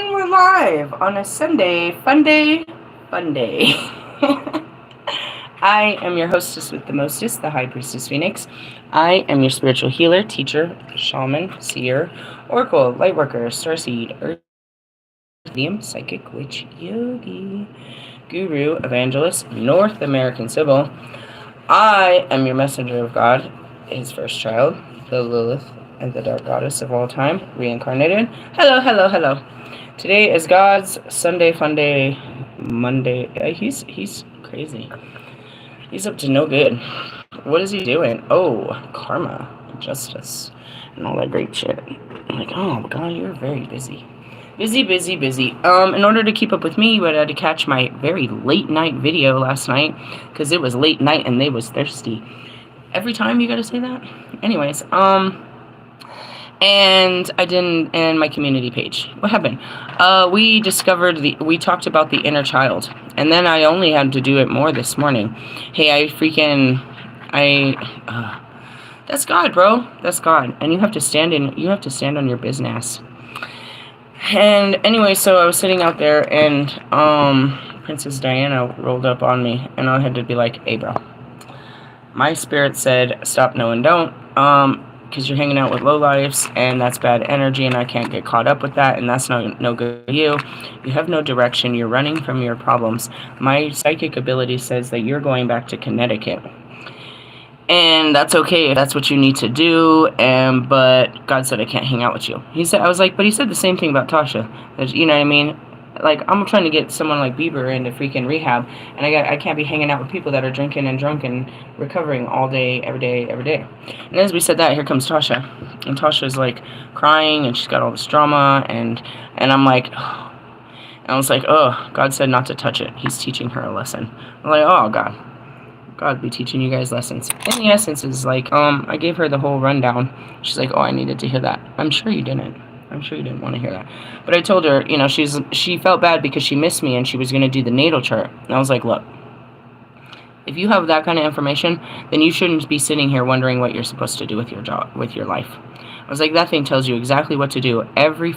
And we're live on a Sunday, fun day, fun day. I am your hostess with the mostest, the High Priestess Phoenix. I am your spiritual healer, teacher, shaman, seer, oracle, lightworker, starseed, earth, medium, psychic, witch, yogi, guru, evangelist, North American Sybil. I am your messenger of God, his first child, the Lilith, and the dark goddess of all time, reincarnated. Hello, hello, hello. Today is God's Sunday Fun Day Monday. He's crazy. He's up to no good. What is he doing? Oh, karma, justice, and all that great shit. I'm like, oh God, you're very busy. Busy. In order to keep up with me, you would have to catch my very late night video last night, because it was late night and they was thirsty. Every time you gotta say that? Anyways, and I didn't, and my community page. What happened? We talked about the inner child, and then I only had to do it more this morning. Hey, that's God, bro. That's God, and you have to stand on your business. And anyway, so I was sitting out there, and Princess Diana rolled up on me, and I had to be like, hey, bro. My spirit said, stop, no, and don't, because you're hanging out with lowlifes, and that's bad energy, and I can't get caught up with that, and that's no good for you. You have no direction. You're running from your problems. My psychic ability says that you're going back to Connecticut. And that's okay if that's what you need to do, but God said I can't hang out with you. He said the same thing about Tasha. You know what I mean? Like, I'm trying to get someone like Bieber into freaking rehab, and I can't be hanging out with people that are drinking and drunk and recovering all day, every day. And as we said that, here comes Tasha. And Tasha's like crying, and she's got all this drama, and I'm like, oh. And I was like, oh, God said not to touch it. He's teaching her a lesson. I'm like, oh, God be teaching you guys lessons. And the essence is like, I gave her the whole rundown. She's like, oh, I needed to hear that. I'm sure you didn't want to hear that. But I told her, she felt bad because she missed me and she was going to do the natal chart. And I was like, look, if you have that kind of information, then you shouldn't be sitting here wondering what you're supposed to do with your job, with your life. I was like, that thing tells you exactly what to do every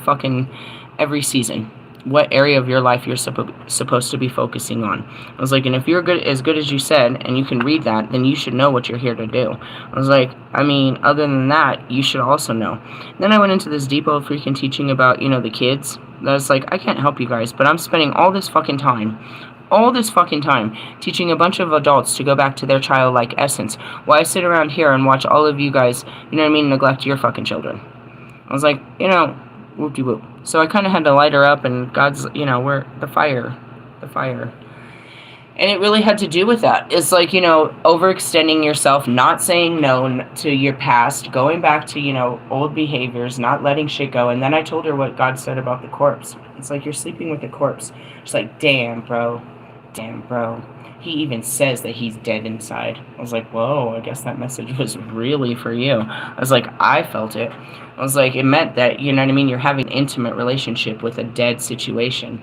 season. What area of your life you're supposed to be focusing on. I was like, and if you're as good as you said, and you can read that, then you should know what you're here to do. I was like, I mean, other than that, you should also know. Then I went into this deep old freaking teaching about, the kids. I was like, I can't help you guys, but I'm spending all this fucking time teaching a bunch of adults to go back to their childlike essence, while I sit around here and watch all of you guys, neglect your fucking children. I was like, whoop-de-whoop. So I kind of had to light her up, and God's, we're the fire. And it really had to do with that. It's like, overextending yourself, not saying no to your past, going back to, old behaviors, not letting shit go. And then I told her what God said about the corpse. It's like, you're sleeping with the corpse. She's like, damn, bro. He even says that he's dead inside. I was like, whoa, I guess that message was really for you. I was like, I felt it. I was like, it meant that, you're having an intimate relationship with a dead situation.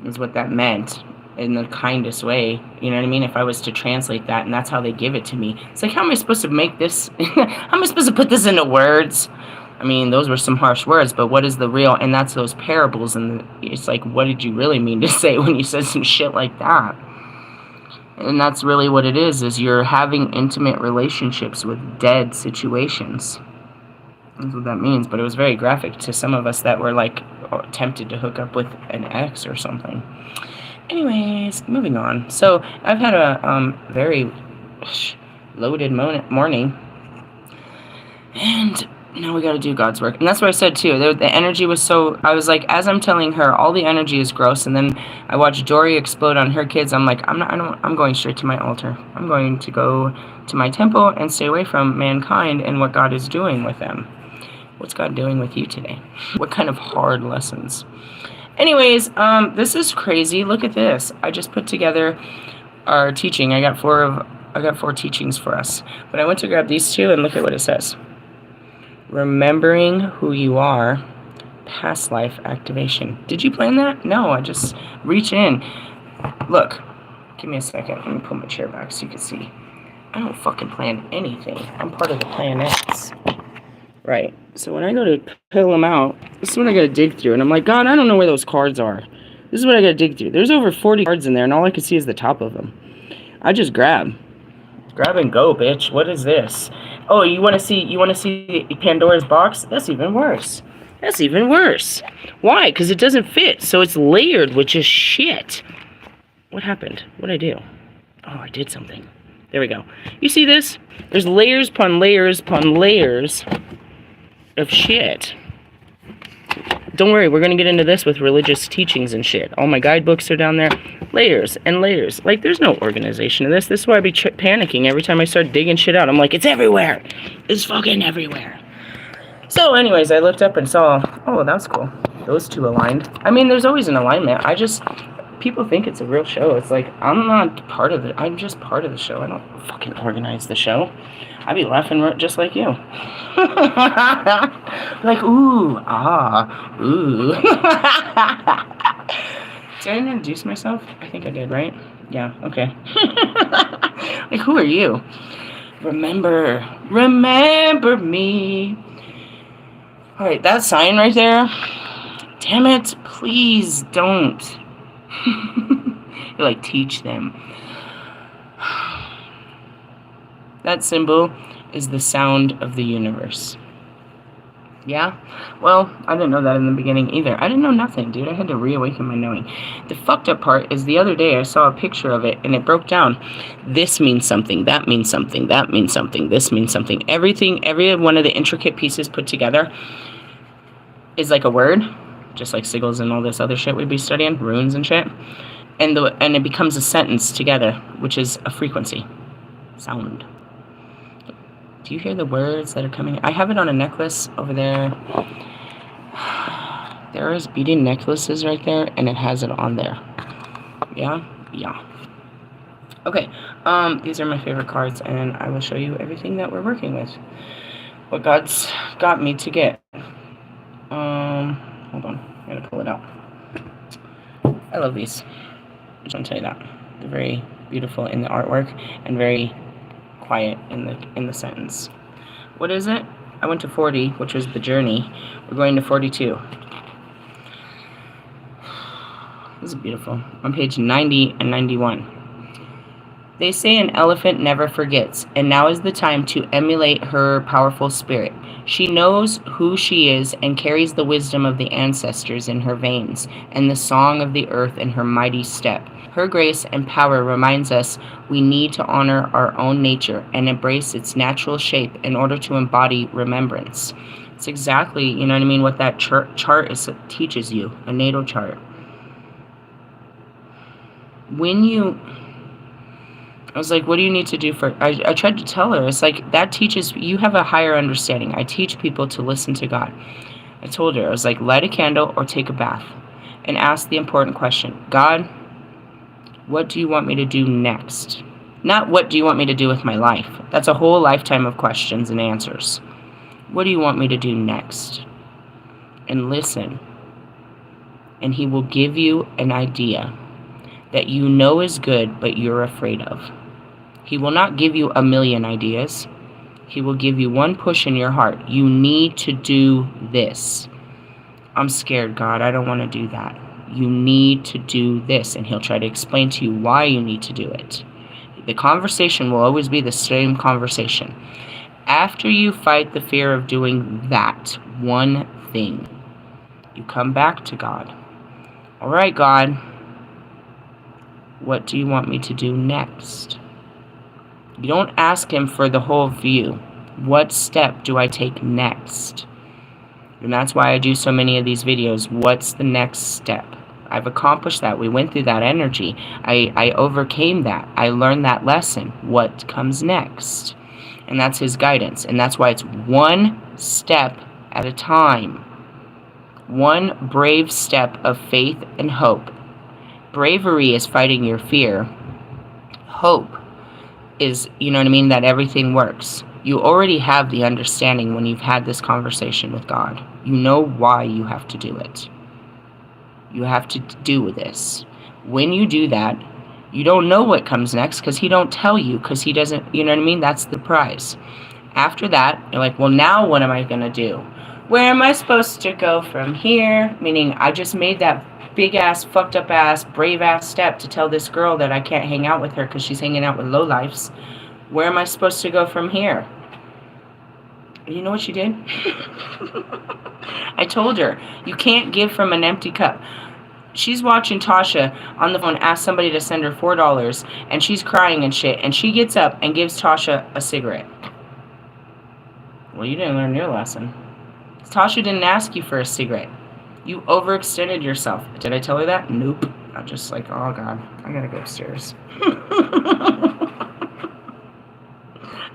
Is what that meant, in the kindest way. If I was to translate that, and that's how they give it to me. It's like, how am I supposed to make this, how am I supposed to put this into words? I mean, those were some harsh words, but what is the real, and that's those parables, and it's like, what did you really mean to say when you said some shit like that? And that's really what it is you're having intimate relationships with dead situations. That's what that means. But it was very graphic to some of us that were like tempted to hook up with an ex or something. Anyways, moving on. So I've had a very loaded morning. And now we gotta do God's work. And that's what I said too. The energy was so, I was like, as I'm telling her, all the energy is gross, and then I watched Dory explode on her kids. I'm like, I'm going straight to my altar. I'm going to go to my temple and stay away from mankind and what God is doing with them. What's God doing with you today? What kind of hard lessons? Anyways, this is crazy. Look at this. I just put together our teaching. I got four teachings for us. But I went to grab these two, and look at what it says. Remembering who you are, past life activation. Did you plan that? No, I just reach in. Look, give me a second. Let me put my chair back so you can see. I don't fucking plan anything. I'm part of the planets. Right. So when I go to pull them out, this is what I gotta dig through. And I'm like, God, I don't know where those cards are. This is what I gotta dig through. There's over 40 cards in there, and all I can see is the top of them. I just grab. Grab and go, bitch. What is this? Oh, you wanna see Pandora's box? That's even worse. That's even worse. Why? Because it doesn't fit. So it's layered, which is shit. What happened? What'd I do? Oh, I did something. There we go. You see this? There's layers upon layers upon layers of shit. Don't worry, we're gonna get into this with religious teachings and shit. All my guidebooks are down there. Layers and layers. Like, there's no organization in this. This is why I be panicking every time I start digging shit out. I'm like, it's everywhere. It's fucking everywhere. So anyways, I looked up and saw, oh, that was cool. Those two aligned. I mean, there's always an alignment. People think it's a real show. It's like, I'm not part of it. I'm just part of the show. I don't fucking organize the show. I be laughing just like you. Like, ooh, ah, ooh. Did I introduce myself? I think I did, right? Yeah, okay. Like, who are you? Remember me. Alright, that sign right there. Damn it, please don't. You like teach them. That symbol is the sound of the universe. Yeah? Well, I didn't know that in the beginning either. I didn't know nothing, dude. I had to reawaken my knowing. The fucked up part is the other day I saw a picture of it and it broke down. This means something, that means something, that means something, this means something. Everything, every one of the intricate pieces put together is like a word, just like sigils and all this other shit we'd be studying, runes and shit. And it becomes a sentence together, which is a frequency. Sound. Do you hear the words that are coming? I have it on a necklace over there. There is beaded necklaces right there, and it has it on there. Yeah? Yeah. Okay, these are my favorite cards, and I will show you everything that we're working with. What God's got me to get. Hold on. I'm gonna pull it out. I love these. I just want to tell you that. They're very beautiful in the artwork, and very quiet in the sentence. What is it? I went to 40, which was the journey. We're going to 42. This is beautiful. On page 90 and 91. They say an elephant never forgets, and now is the time to emulate her powerful spirit. She knows who she is and carries the wisdom of the ancestors in her veins, and the song of the earth in her mighty step. Her grace and power reminds us we need to honor our own nature and embrace its natural shape in order to embody remembrance. It's exactly, you know what I mean, what that chart teaches you, a natal chart. I was like, what do you need to do for... I tried to tell her. It's like, that teaches... You have a higher understanding. I teach people to listen to God. I told her, I was like, light a candle or take a bath. And ask the important question. God, what do you want me to do next? Not what do you want me to do with my life. That's a whole lifetime of questions and answers. What do you want me to do next? And listen. And he will give you an idea that you know is good, but you're afraid of. He will not give you a million ideas. He will give you one push in your heart. You need to do this. I'm scared, God. I don't want to do that. You need to do this. And he'll try to explain to you why you need to do it. The conversation will always be the same conversation. After you fight the fear of doing that one thing, you come back to God. All right, God. What do you want me to do next? You don't ask him for the whole view. What step do I take next? And that's why I do so many of these videos. What's the next step? I've accomplished that. We went through that energy. I overcame that. I learned that lesson. What comes next? And that's his guidance. And that's why it's one step at a time. One brave step of faith and hope. Bravery is fighting your fear. Hope is, you know what I mean, that everything works. You already have the understanding when you've had this conversation with God. You know why you have to do it. You have to do this. When you do that, you don't know what comes next because he don't tell you, because he doesn't, you know what I mean? That's the prize. After that, you're like, well, now what am I going to do? Where am I supposed to go from here? Meaning, I just made that big-ass, fucked-up-ass, brave-ass step to tell this girl that I can't hang out with her because she's hanging out with lowlifes. Where am I supposed to go from here? You know what she did? I told her, you can't give from an empty cup. She's watching Tasha on the phone ask somebody to send her $4, and she's crying and shit, and she gets up and gives Tasha a cigarette. Well, you didn't learn your lesson. Tasha didn't ask you for a cigarette. You overextended yourself. Did I tell her that? Nope. I'm just like, oh God, I gotta go upstairs.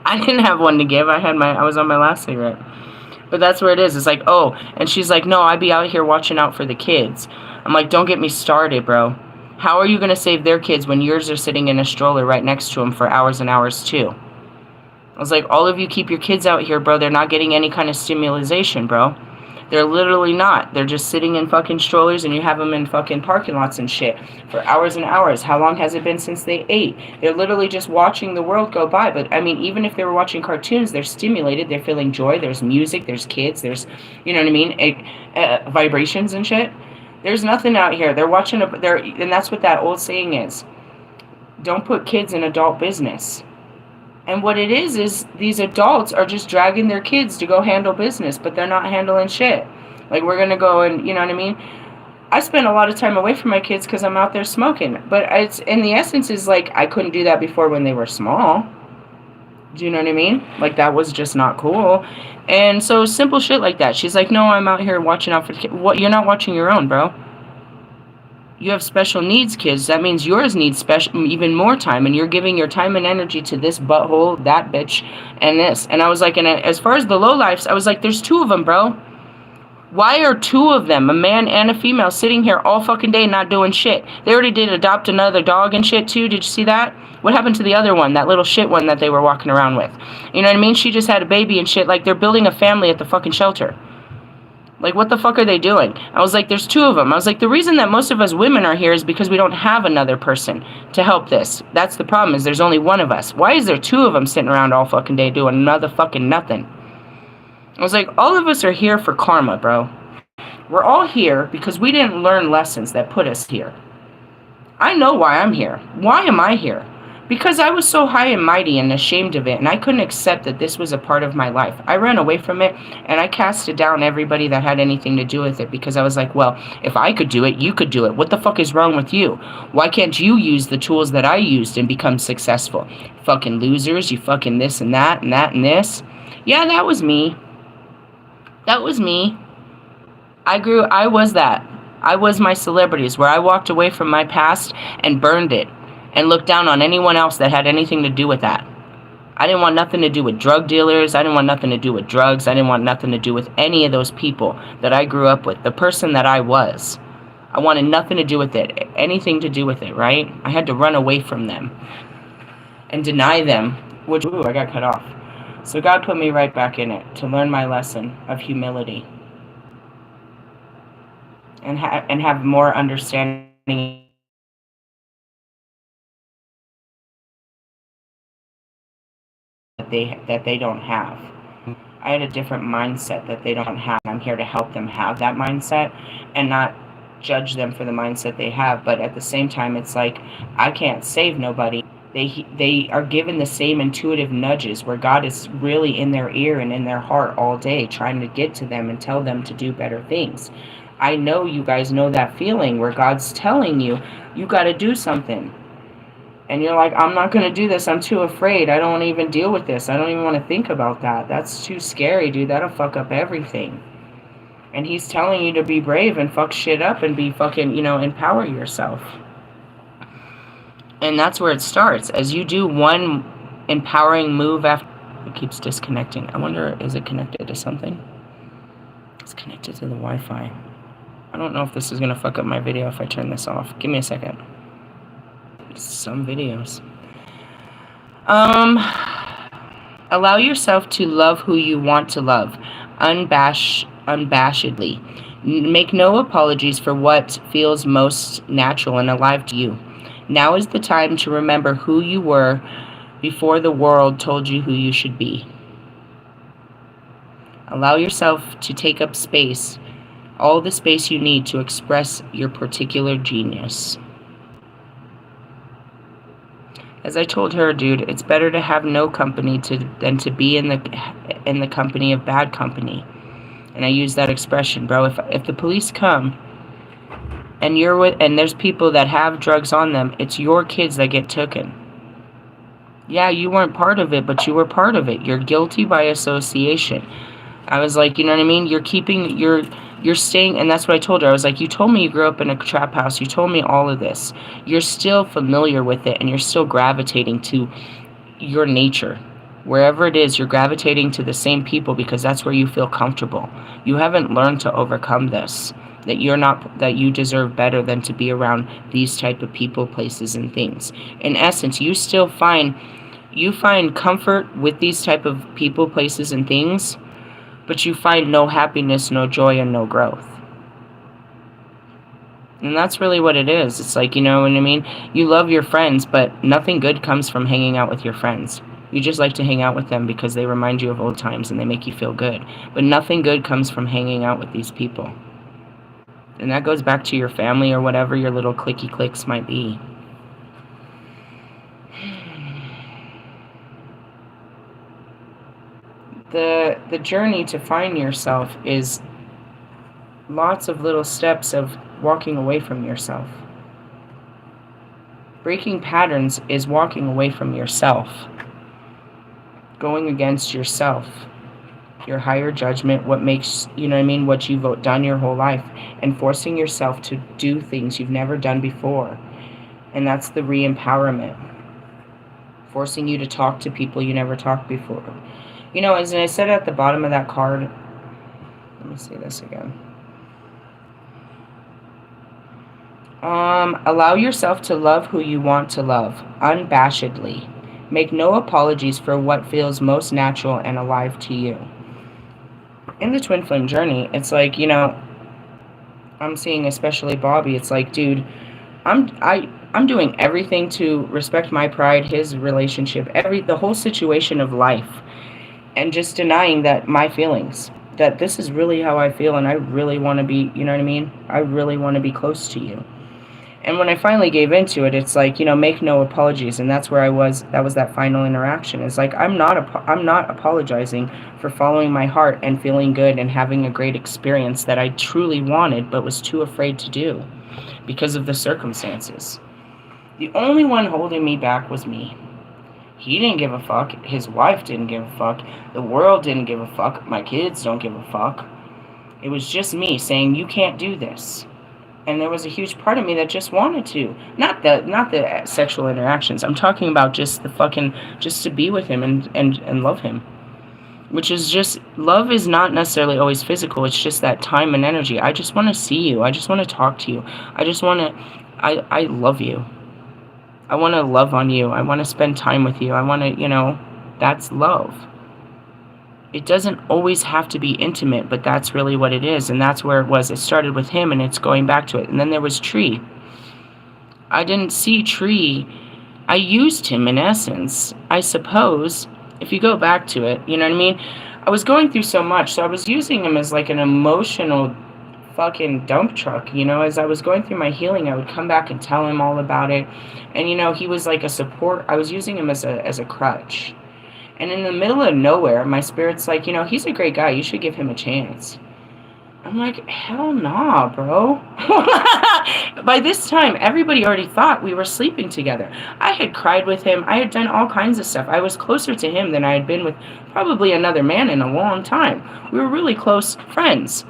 I didn't have one to give. I was on my last cigarette. But that's where it is. It's like, oh, and she's like, no, I'd be out here watching out for the kids. I'm like, don't get me started, bro. How are you going to save their kids when yours are sitting in a stroller right next to them for hours and hours too? I was like, all of you keep your kids out here, bro. They're not getting any kind of stimulation, bro. They're literally not. They're just sitting in fucking strollers, and you have them in fucking parking lots and shit for hours and hours. How long has it been since they ate? They're literally just watching the world go by. But, I mean, even if they were watching cartoons, they're stimulated. They're feeling joy. There's music. There's kids. There's, you know what I mean, vibrations and shit. There's nothing out here. They're watching, and that's what that old saying is. Don't put kids in adult business. And what it is these adults are just dragging their kids to go handle business, but they're not handling shit. Like, we're going to go and, you know what I mean? I spend a lot of time away from my kids because I'm out there smoking. But it's, in the essence, is like, I couldn't do that before when they were small. Do you know what I mean? Like, that was just not cool. And so simple shit like that. She's like, no, I'm out here watching out for the kids. What? You're not watching your own, bro. You have special needs kids. That means yours need even more time, and you're giving your time and energy to this butthole, that bitch, and this. And I was like, and as far as the lowlifes, I was like, there's 2 of them, bro. Why are 2 of them, a man and a female, sitting here all fucking day not doing shit? They already did adopt another dog and shit too. Did you see that? What happened to the other one, that little shit one that they were walking around with? You know what I mean? She just had a baby and shit. Like, they're building a family at the fucking shelter. Like, what the fuck are they doing? I was like, there's 2 of them. I was like, the reason that most of us women are here is because we don't have another person to help this. That's the problem, is there's only one of us. Why is there 2 of them sitting around all fucking day doing another fucking nothing? I was like, all of us are here for karma, bro. We're all here because we didn't learn lessons that put us here. I know why I'm here. Why am I here? Because I was so high and mighty and ashamed of it, and I couldn't accept that this was a part of my life. I ran away from it, and I casted down everybody that had anything to do with it, because I was like, well, if I could do it, you could do it. What the fuck is wrong with you? Why can't you use the tools that I used and become successful? Fucking losers, you fucking this and that and that and this. Yeah, that was me. That was me. I was that. I was my celebrities, where I walked away from my past and burned it, and looked down on anyone else that had anything to do with that. I didn't want nothing to do with drug dealers. I didn't want nothing to do with drugs. I didn't want nothing to do with any of those people that I grew up with. The person that I was. I wanted nothing to do with it. Anything to do with it, right? I had to run away from them. And deny them. Which, ooh, I got cut off. So God put me right back in it to learn my lesson of humility. And have more understanding that they don't have. I had a different mindset that they don't have. I'm here to help them have that mindset and not judge them for the mindset they have. But at the same time, it's like, I can't save nobody. They are given the same intuitive nudges where God is really in their ear and in their heart all day, trying to get to them and tell them to do better things. I know you guys know that feeling where God's telling you, you got to do something. And you're like, I'm not going to do this. I'm too afraid. I don't want to even deal with this. I don't even want to think about that. That's too scary, dude. That'll fuck up everything. And he's telling you to be brave and fuck shit up and be fucking, you know, empower yourself. And that's where it starts. As you do one empowering move after... It keeps disconnecting. I wonder, is it connected to something? It's connected to the Wi-Fi. I don't know if this is going to fuck up my video if I turn this off. Give me a second. Some videos. Allow yourself to love who you want to love. Unabashedly. Make no apologies for what feels most natural and alive to you. Now is the time to remember who you were before the world told you who you should be. Allow yourself to take up space, all the space you need to express your particular genius. As I told her, dude, it's better to have no company than to be in the company of bad company. And I use that expression, bro. If the police come and there's people that have drugs on them, it's your kids that get taken. Yeah, you weren't part of it, but you were part of it. You're guilty by association. I was like, you know what I mean? You're staying, and that's what I told her. I was like, you told me you grew up in a trap house. You told me all of this. You're still familiar with it, and you're still gravitating to your nature. Wherever it is, you're gravitating to the same people because that's where you feel comfortable. You haven't learned to overcome this. That you deserve better than to be around these type of people, places, and things. In essence, you find comfort with these type of people, places, and things, but you find no happiness, no joy, and no growth. And that's really what it is. It's like, you know what I mean? You love your friends, but nothing good comes from hanging out with your friends. You just like to hang out with them because they remind you of old times and they make you feel good. But nothing good comes from hanging out with these people. And that goes back to your family or whatever your little clicky clicks might be. The journey to find yourself is lots of little steps of walking away from yourself. Breaking patterns is walking away from yourself. Going against yourself. Your higher judgment, what makes, you know what I mean, what you've done your whole life. And forcing yourself to do things you've never done before. And that's the re-empowerment. Forcing you to talk to people you never talked before. You know, as I said at the bottom of that card, let me say this again. Allow yourself to love who you want to love, unabashedly. Make no apologies for what feels most natural and alive to you. In the twin flame journey, it's like, you know, I'm seeing especially Bobby, it's like, dude, I'm doing everything to respect my pride, his relationship, the whole situation of life. And just denying that my feelings, that this is really how I feel and I really want to be, you know what I mean? I really want to be close to you. And when I finally gave into it, it's like, you know, make no apologies. And that's where I was, that was that final interaction. It's like, I'm not apologizing for following my heart and feeling good and having a great experience that I truly wanted but was too afraid to do because of the circumstances. The only one holding me back was me. He didn't give a fuck. His wife didn't give a fuck. The world didn't give a fuck. My kids don't give a fuck. It was just me saying, you can't do this. And there was a huge part of me that just wanted to. Not the sexual interactions. I'm talking about just just to be with him and love him. Which is just, love is not necessarily always physical. It's just that time and energy. I just want to see you. I just want to talk to you. I love you. I want to love on you. I want to spend time with you. I want to, you know, that's love. It doesn't always have to be intimate, but that's really what it is. And that's where it was. It started with him and it's going back to it. And then there was Tree. I didn't see Tree. I used him in essence, I suppose. If you go back to it, you know what I mean? I was going through so much, so I was using him as like an emotional fucking dump truck, you know. As I was going through my healing, I would come back and tell him all about it. And, you know, he was like a support. I was using him as a crutch. And in the middle of nowhere, my spirit's like, you know, he's a great guy. You should give him a chance. I'm like, hell nah, bro. By this time, everybody already thought we were sleeping together. I had cried with him. I had done all kinds of stuff. I was closer to him than I had been with probably another man in a long time. We were really close friends.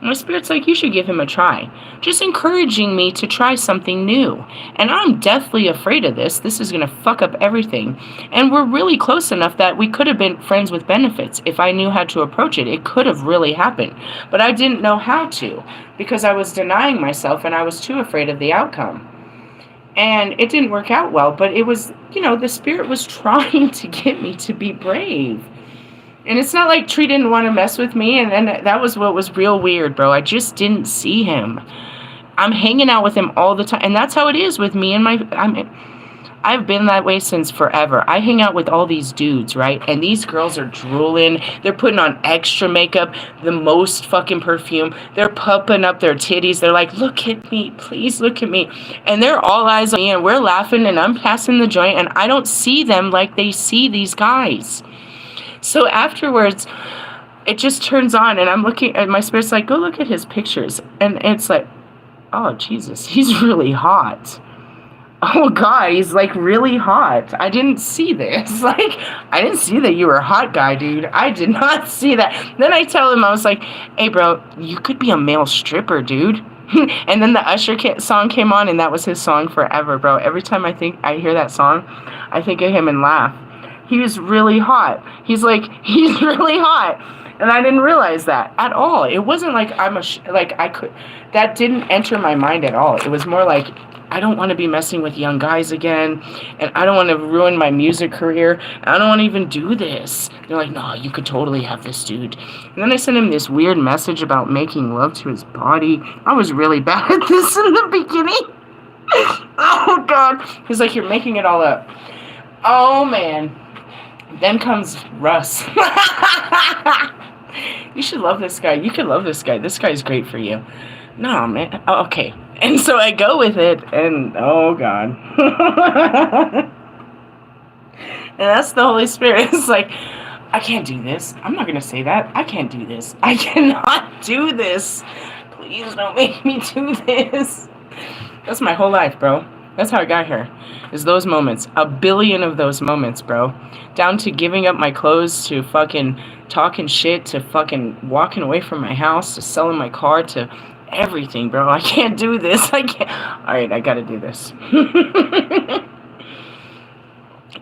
My spirit's like, you should give him a try. Just encouraging me to try something new. And I'm deathly afraid of this. This is going to fuck up everything. And we're really close enough that we could have been friends with benefits. If I knew how to approach it, it could have really happened. But I didn't know how to because I was denying myself and I was too afraid of the outcome. And it didn't work out well, but it was, you know, the spirit was trying to get me to be brave. And it's not like Tree didn't want to mess with me, and that was what was real weird, bro. I just didn't see him. I'm hanging out with him all the time, and that's how it is with me and I've been that way since forever. I hang out with all these dudes, right? And these girls are drooling. They're putting on extra makeup, the most fucking perfume. They're pumping up their titties. They're like, look at me, please look at me. And they're all eyes on me, and we're laughing, and I'm passing the joint, and I don't see them like they see these guys. So afterwards, it just turns on, and I'm looking, and my spirit's like, go look at his pictures. And it's like, oh, Jesus, he's really hot. Oh, God, he's, like, really hot. I didn't see this. Like, I didn't see that you were a hot guy, dude. I did not see that. Then I tell him, I was like, hey, bro, you could be a male stripper, dude. And then the Usher song came on, and that was his song forever, bro. Every time I hear that song, I think of him and laugh. He was really hot. He's really hot. And I didn't realize that at all. It wasn't like that didn't enter my mind at all. It was more like, I don't want to be messing with young guys again, and I don't want to ruin my music career. I don't want to even do this. They're like, no, you could totally have this dude. And then I sent him this weird message about making love to his body. I was really bad at this in the beginning. Oh, God. He's like, you're making it all up. Oh, man. Then comes Russ. You should love this guy. You could love this guy. This guy's great for you. No, man. Oh, okay. And so I go with it, and oh, God. And that's the Holy Spirit. It's like, I can't do this. I'm not going to say that. I can't do this. I cannot do this. Please don't make me do this. That's my whole life, bro. That's how I got here. Is those moments. A billion of those moments, bro. Down to giving up my clothes, to fucking talking shit, to fucking walking away from my house, to selling my car, to everything, bro. I can't do this. I can't. Alright, I gotta do this.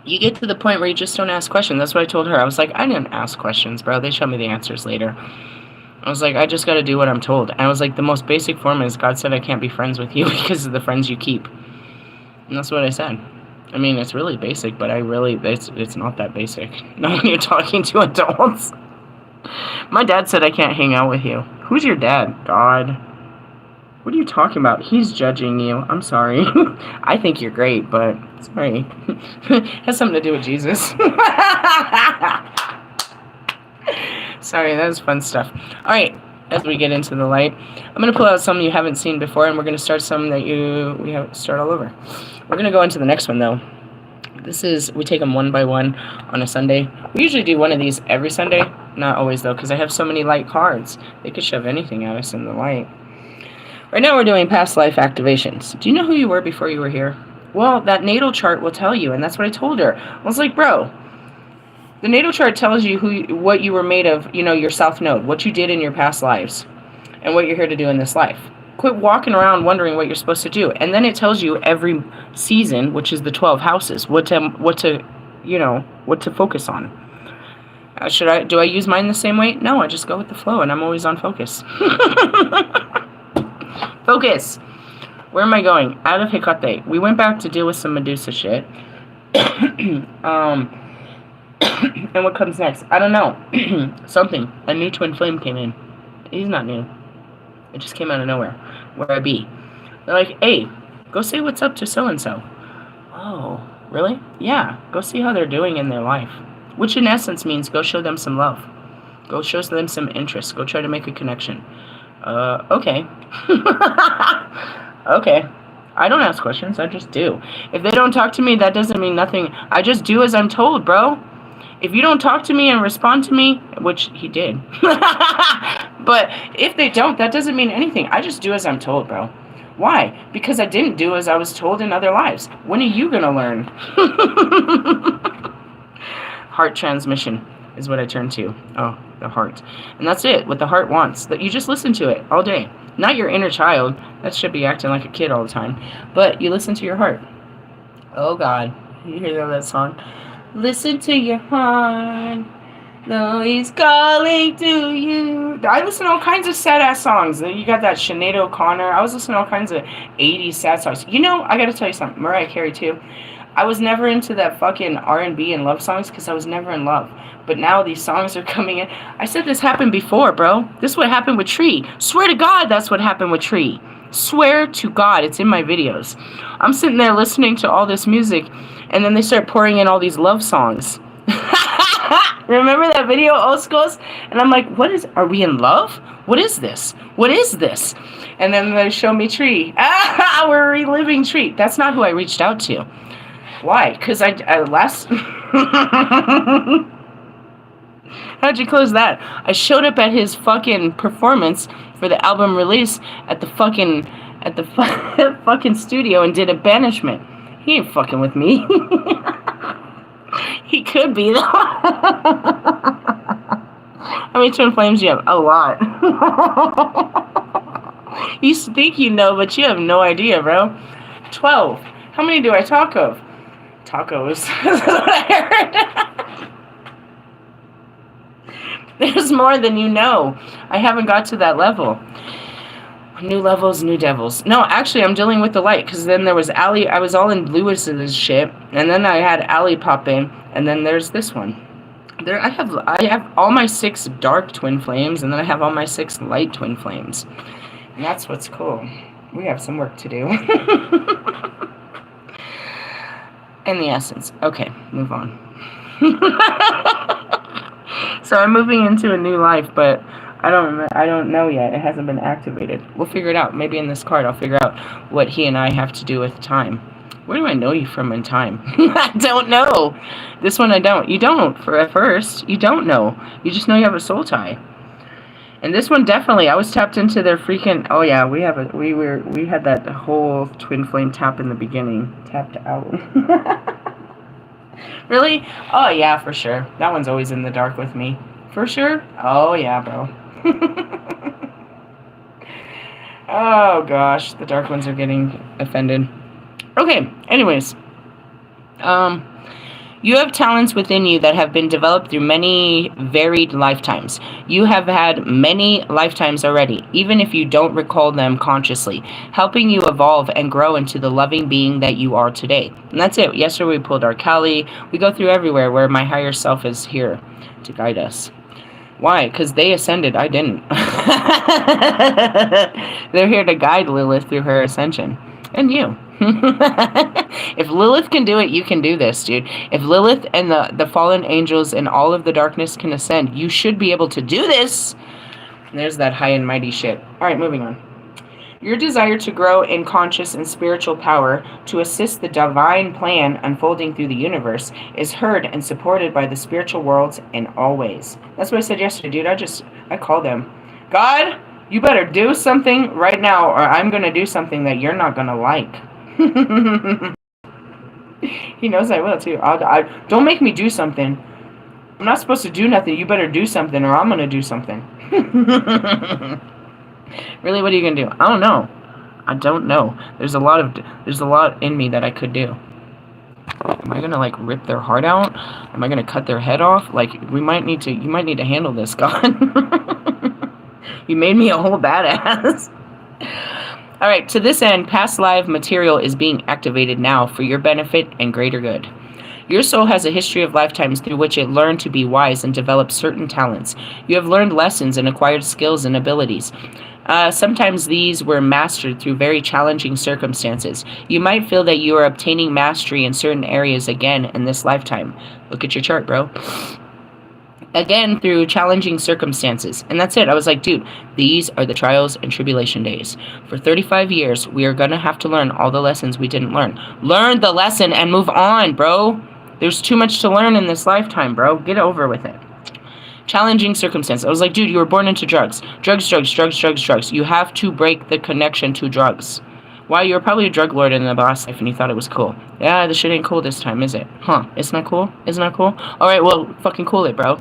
You get to the point where you just don't ask questions. That's what I told her. I was like, I didn't ask questions, bro. They show me the answers later. I was like, I just gotta do what I'm told. And I was like, the most basic form is God said I can't be friends with you because of the friends you keep. And that's what I said. I mean, it's really basic, but it's not that basic. Not when you're talking to adults. My dad said I can't hang out with you. Who's your dad? God. What are you talking about? He's judging you. I'm sorry. I think you're great, but sorry. It has something to do with Jesus. Sorry, that was fun stuff. Alright, as we get into the light, I'm going to pull out some you haven't seen before, and we're going to start some that we have start all over. We're going to go into the next one, though. We take them one by one on a Sunday. We usually do one of these every Sunday. Not always, though, because I have so many light cards. They could shove anything at us in the light. Right now we're doing past life activations. Do you know who you were before you were here? Well, that natal chart will tell you, and that's what I told her. I was like, bro, the natal chart tells you what you were made of, your South Node, what you did in your past lives, and what you're here to do in this life. Quit walking around wondering what you're supposed to do. And then it tells you every season, which is the 12 houses, what to focus on. Do I use mine the same way? No, I just go with the flow, and I'm always on focus. Focus. Where am I going? Out of Hecate. We went back to deal with some Medusa shit. And what comes next? I don't know. Something. A new twin flame came in. He's not new. It just came out of nowhere. Where I be. They're like, hey, go say what's up to so-and-so. Oh, really? Yeah, go see how they're doing in their life. Which in essence means go show them some love. Go show them some interest. Go try to make a connection. Okay. Okay. I don't ask questions, I just do. If they don't talk to me, that doesn't mean nothing. I just do as I'm told, bro. If you don't talk to me and respond to me, which he did. But if they don't, that doesn't mean anything. I just do as I'm told, bro. Why? Because I didn't do as I was told in other lives. When are you gonna learn? Heart transmission is what I turn to. Oh, the heart. And that's it. What the heart wants. That you just listen to it all day. Not your inner child. That should be acting like a kid all the time. But you listen to your heart. Oh, God. You hear that song? Listen to your heart. Though he's calling to you. I listen to all kinds of sad-ass songs. You got that Sinead O'Connor. I was listening to all kinds of 80s sad songs. I got to tell you something. Mariah Carey, too. I was never into that fucking R&B and love songs because I was never in love. But now these songs are coming in. I said this happened before, bro. This is what happened with Tree. Swear to God, that's what happened with Tree. Swear to God, it's in my videos. I'm sitting there listening to all this music, and then they start pouring in all these love songs. Remember that video, old schools? And I'm like, are we in love? What is this? What is this? And then they show me Tree. We're reliving Tree. That's not who I reached out to. Why? Because I last... How'd you close that? I showed up at his fucking performance for the album release at the fucking studio and did a banishment. He ain't fucking with me. He could be though. How many twin flames do you have? A lot. You think you know, but you have no idea, bro. 12. How many do I talk of? Tacos. That's what I heard. There's more than you know. I haven't got to that level. New levels, new devils. No, actually, I'm dealing with the light, because then there was Allie. I was all in Lewis's shit, and then I had Allie pop in, and then there's this one. I have all my 6 dark twin flames, and then I have all my 6 light twin flames. And that's what's cool. We have some work to do. And the essence. Okay, move on. So I'm moving into a new life, but I don't know yet. It hasn't been activated. We'll figure it out. Maybe in this card I'll figure out what he and I have to do with time. Where do I know you from in time? I don't know. This one I don't. You don't at first. You don't know. You just know you have a soul tie. And this one definitely, I was tapped into their freaking... Oh yeah, we had that whole twin flame tap in the beginning. Tapped out. Really? Oh yeah, for sure. That one's always in the dark with me. For sure? Oh yeah, bro. Oh gosh, the dark ones are getting offended. Okay, anyways. You have talents within you that have been developed through many varied lifetimes. You have had many lifetimes already, even if you don't recall them consciously, helping you evolve and grow into the loving being that you are today. And that's it. Yesterday we pulled our Kali. We go through everywhere where my higher self is here to guide us. Why? Because they ascended. I didn't. They're here to guide Lilith through her ascension. And you. If Lilith can do it, you can do this, dude. If Lilith and the fallen angels and all of the darkness can ascend, you should be able to do this. And there's that high and mighty shit. Alright, moving on. Your desire to grow in conscious and spiritual power to assist the divine plan unfolding through the universe is heard and supported by the spiritual worlds in all ways. That's what I said yesterday, dude. I called them. God, you better do something right now, or I'm going to do something that you're not going to like. He knows I will, too. Don't make me do something. I'm not supposed to do nothing. You better do something, or I'm going to do something. Really, what are you going to do? I don't know. I don't know. There's a lot in me that I could do. Am I gonna like rip their heart out? Am I gonna cut their head off? Like you might need to handle this, God. You made me a whole badass. Alright, to this end, past live material is being activated now for your benefit and greater good. Your soul has a history of lifetimes through which it learned to be wise and developed certain talents. You have learned lessons and acquired skills and abilities. Sometimes these were mastered through very challenging circumstances. You might feel that you are obtaining mastery in certain areas again in this lifetime. Look at your chart, bro. Again, through challenging circumstances. And that's it. I was like, dude, these are the trials and tribulation days. For 35 years, we are going to have to learn all the lessons we didn't learn. Learn the lesson and move on, bro. There's too much to learn in this lifetime, bro. Get over with it. Challenging circumstances. I was like, dude, you were born into drugs. Drugs. You have to break the connection to drugs. Why? You were probably a drug lord in the past life and you thought it was cool. Yeah, this shit ain't cool this time, is it? Huh? It's not cool? It's not cool? Alright, well, fucking cool it, bro.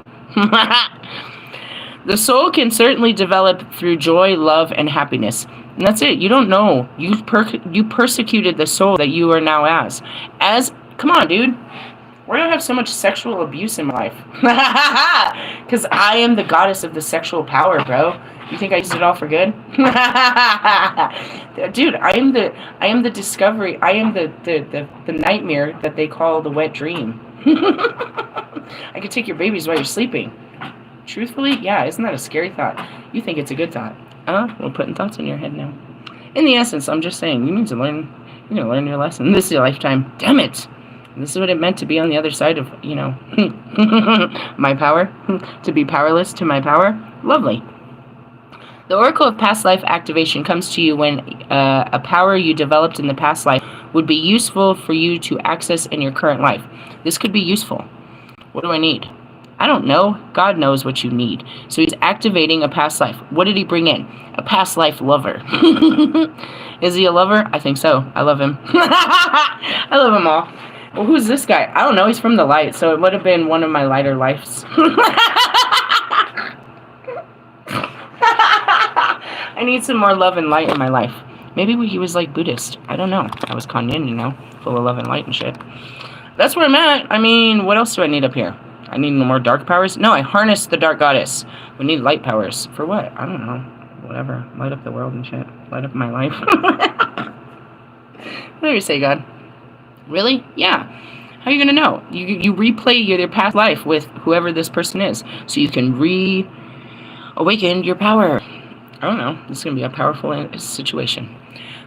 The soul can certainly develop through joy, love, and happiness. And that's it. You don't know. You persecuted the soul that you are now as. Come on, dude. Why do I have so much sexual abuse in my life? Because I am the goddess of the sexual power, bro. You think I used it all for good? Dude, I am the discovery. I am the nightmare that they call the wet dream. I could take your babies while you're sleeping. Truthfully, yeah, isn't that a scary thought? You think it's a good thought. We're putting thoughts in your head now. In the essence, I'm just saying, you need to learn, you're going to learn your lesson. This is your lifetime. Damn it! This is what it meant to be on the other side of, you know, my power. To be powerless to my power. Lovely. The Oracle of Past Life Activation comes to you when a power you developed in the past life would be useful for you to access in your current life. This could be useful. What do I need? I don't know. God knows what you need. So he's activating a past life. What did he bring in? A past life lover. Is he a lover? I think so. I love him. I love them all. Well, who's this guy? I don't know. He's from the light, so it would have been one of my lighter lives. I need some more love and light in my life. Maybe he was like Buddhist. I don't know. I was Kanyin, you know, full of love and light and shit. That's where I'm at. I mean, what else do I need up here? I need no more dark powers? No, I harnessed the dark goddess. We need light powers. For what? I don't know. Whatever. Light up the world and shit. Light up my life. Whatever you say, God. Really? Yeah. How are you going to know? You replay your past life with whoever this person is. So you can reawaken your power. I don't know. This is going to be a powerful situation.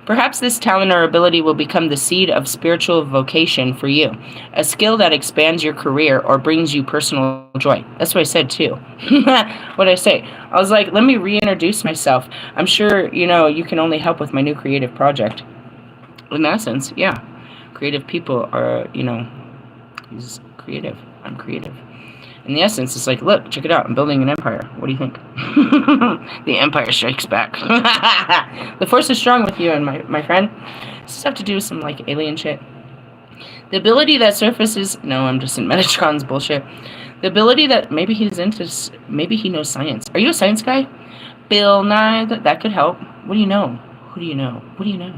Perhaps this talent or ability will become the seed of spiritual vocation for you, a skill that expands your career or brings you personal joy. That's what I said too. What did I say? I was like, let me reintroduce myself. I'm sure, you know, you can only help with my new creative project. In essence, yeah. Creative people are, you know, he's creative. I'm creative. In the essence, it's like, look, check it out. I'm building an empire. What do you think? The empire strikes back. The force is strong with you and my friend. Does this have to do with some, like, alien shit? The ability that surfaces... No, I'm just in Metatron's bullshit. The ability that... Maybe he's into... Maybe he knows science. Are you a science guy? Bill Nye? That could help. What do you know? Who do you know? What do you know?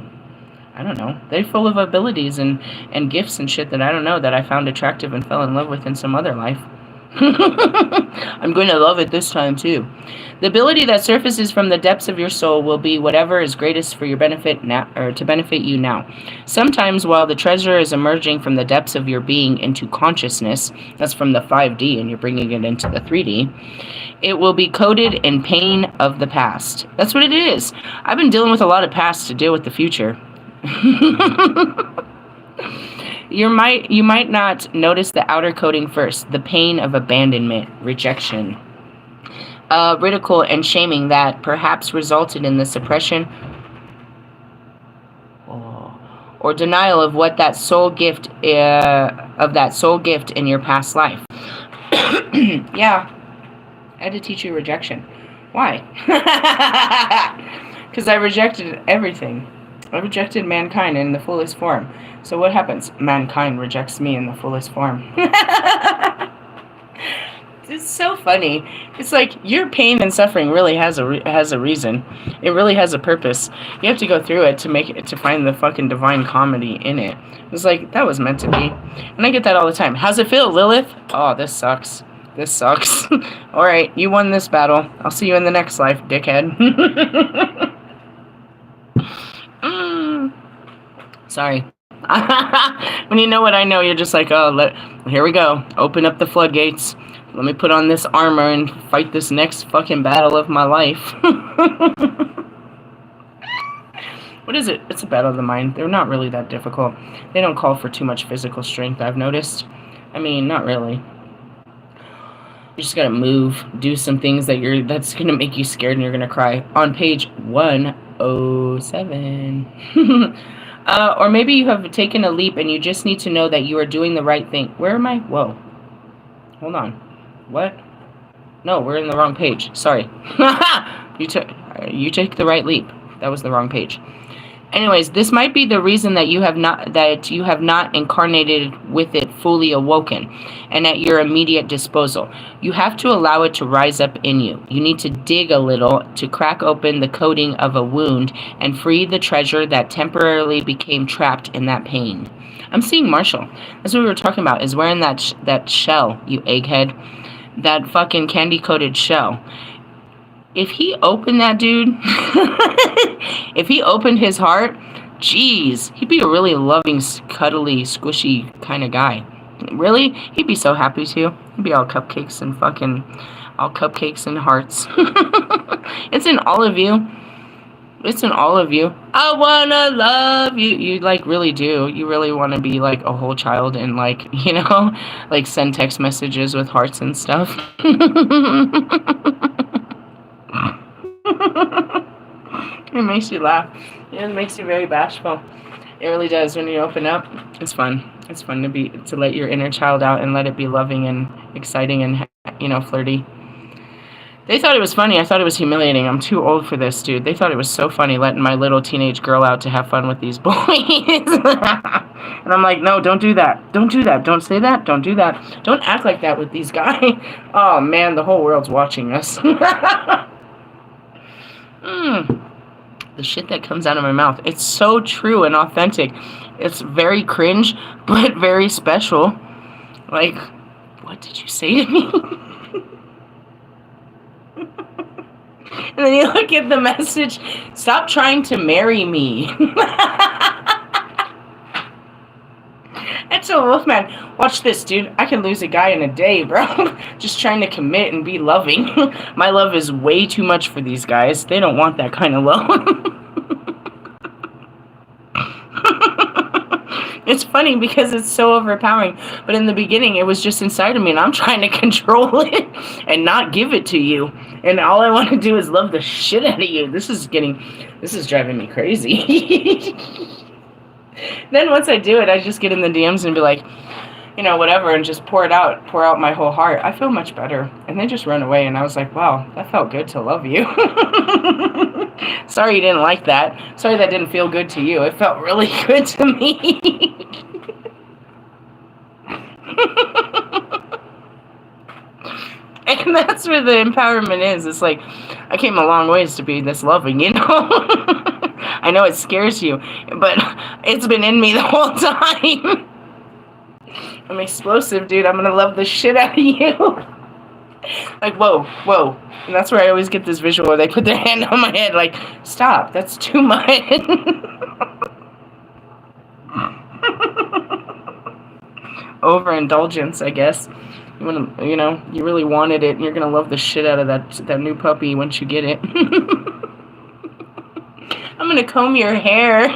I don't know. They're full of abilities and gifts and shit that I don't know, that I found attractive and fell in love with in some other life. I'm going to love it this time too. The ability that surfaces from the depths of your soul will be whatever is greatest for your benefit now, or to benefit you now. Sometimes while the treasure is emerging from the depths of your being into consciousness, that's from the 5D and you're bringing it into the 3D, it will be coded in pain of the past. That's what it is. I've been dealing with a lot of past to deal with the future. You might not notice the outer coating first, the pain of abandonment, rejection, ridicule, and shaming that perhaps resulted in the suppression or denial of what that soul gift in your past life. Yeah, I had to teach you rejection. Why? Because I rejected everything. I rejected mankind in the fullest form. So what happens? Mankind rejects me in the fullest form. It's so funny. It's like your pain and suffering really has a reason. It really has a purpose. You have to go through it to find the fucking divine comedy in it. It's like, that was meant to be. And I get that all the time. How's it feel, Lilith? Oh, this sucks. This sucks. Alright, you won this battle. I'll see you in the next life, dickhead. Sorry. When you know what I know, you're just like, oh, here we go. Open up the floodgates. Let me put on this armor and fight this next fucking battle of my life. What is it? It's a battle of the mind. They're not really that difficult. They don't call for too much physical strength, I've noticed. I mean, not really. You just gotta move, do some things that's gonna make you scared and you're gonna cry. On page 107. Or maybe you have taken a leap and you just need to know that you are doing the right thing. Where am I? Whoa. Hold on. What? No, we're in the wrong page. Sorry. You took the right leap. That was the wrong page. Anyways, this might be the reason that you have not incarnated with it fully awoken and at your immediate disposal. You have to allow it to rise up in you. You need to dig a little to crack open the coating of a wound and free the treasure that temporarily became trapped in that pain. I'm seeing Marshall. That's what we were talking about, is wearing that shell, you egghead. That fucking candy-coated shell. If he opened that dude, if he opened his heart, jeez, he'd be a really loving, cuddly, squishy kind of guy. Really? He'd be so happy too. He'd be all cupcakes and hearts. It's in all of you. Listen, all of you. I wanna love you. You like really do. You really want to be like a whole child and like, you know, like send text messages with hearts and stuff. It makes you laugh. It makes you very bashful. It really does when you open up. It's fun. It's fun to let your inner child out and let it be loving and exciting and, you know, flirty. They thought it was funny. I thought it was humiliating. I'm too old for this, dude. They thought it was so funny letting my little teenage girl out to have fun with these boys. And I'm like, no, don't do that. Don't do that. Don't say that. Don't do that. Don't act like that with these guys. Oh, man, the whole world's watching us. The shit that comes out of my mouth. It's so true and authentic. It's very cringe, but very special. Like, what did you say to me? And then you look at the message, stop trying to marry me. That's a Wolfman. Watch this, dude. I can lose a guy in a day, bro. Just trying to commit and be loving. My love is way too much for these guys. They don't want that kind of love. It's funny because it's so overpowering. But in the beginning, it was just inside of me, and I'm trying to control it and not give it to you. And all I want to do is love the shit out of you. This is driving me crazy. Then once I do it, I just get in the DMs and be like, you know, whatever, and just pour out my whole heart. I feel much better. And they just run away, and I was like, wow, that felt good to love you. Sorry you didn't like that. Sorry that didn't feel good to you. It felt really good to me. And that's where the empowerment is. It's like, I came a long ways to be this loving, you know? I know it scares you, but it's been in me the whole time. I'm explosive, dude. I'm gonna love the shit out of you. Like, whoa, whoa. And that's where I always get this visual where they put their hand on my head, like, stop, that's too much. Overindulgence, I guess. You want to, you know, you really wanted it, and you're gonna love the shit out of that new puppy once you get it. I'm gonna comb your hair.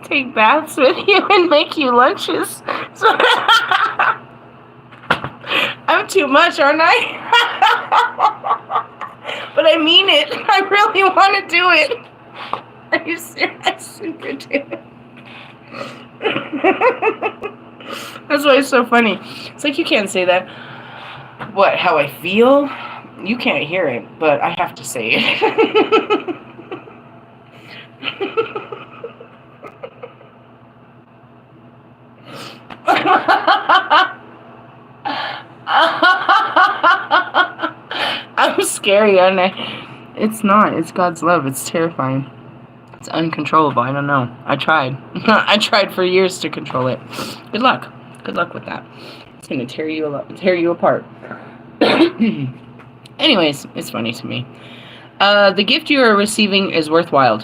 Take baths with you and make you lunches. So I'm too much, aren't I? But I mean it. I really want to do it. Are you serious? You could do it. That's why it's so funny. It's like, you can't say that. What, how I feel? You can't hear it, but I have to say it. I'm scary, aren't I? It's not. It's God's love. It's terrifying. It's uncontrollable. I don't know. I tried. I tried for years to control it. Good luck. Good luck with that. It's going to tear you apart. Anyways, it's funny to me. The gift you are receiving is worthwhile.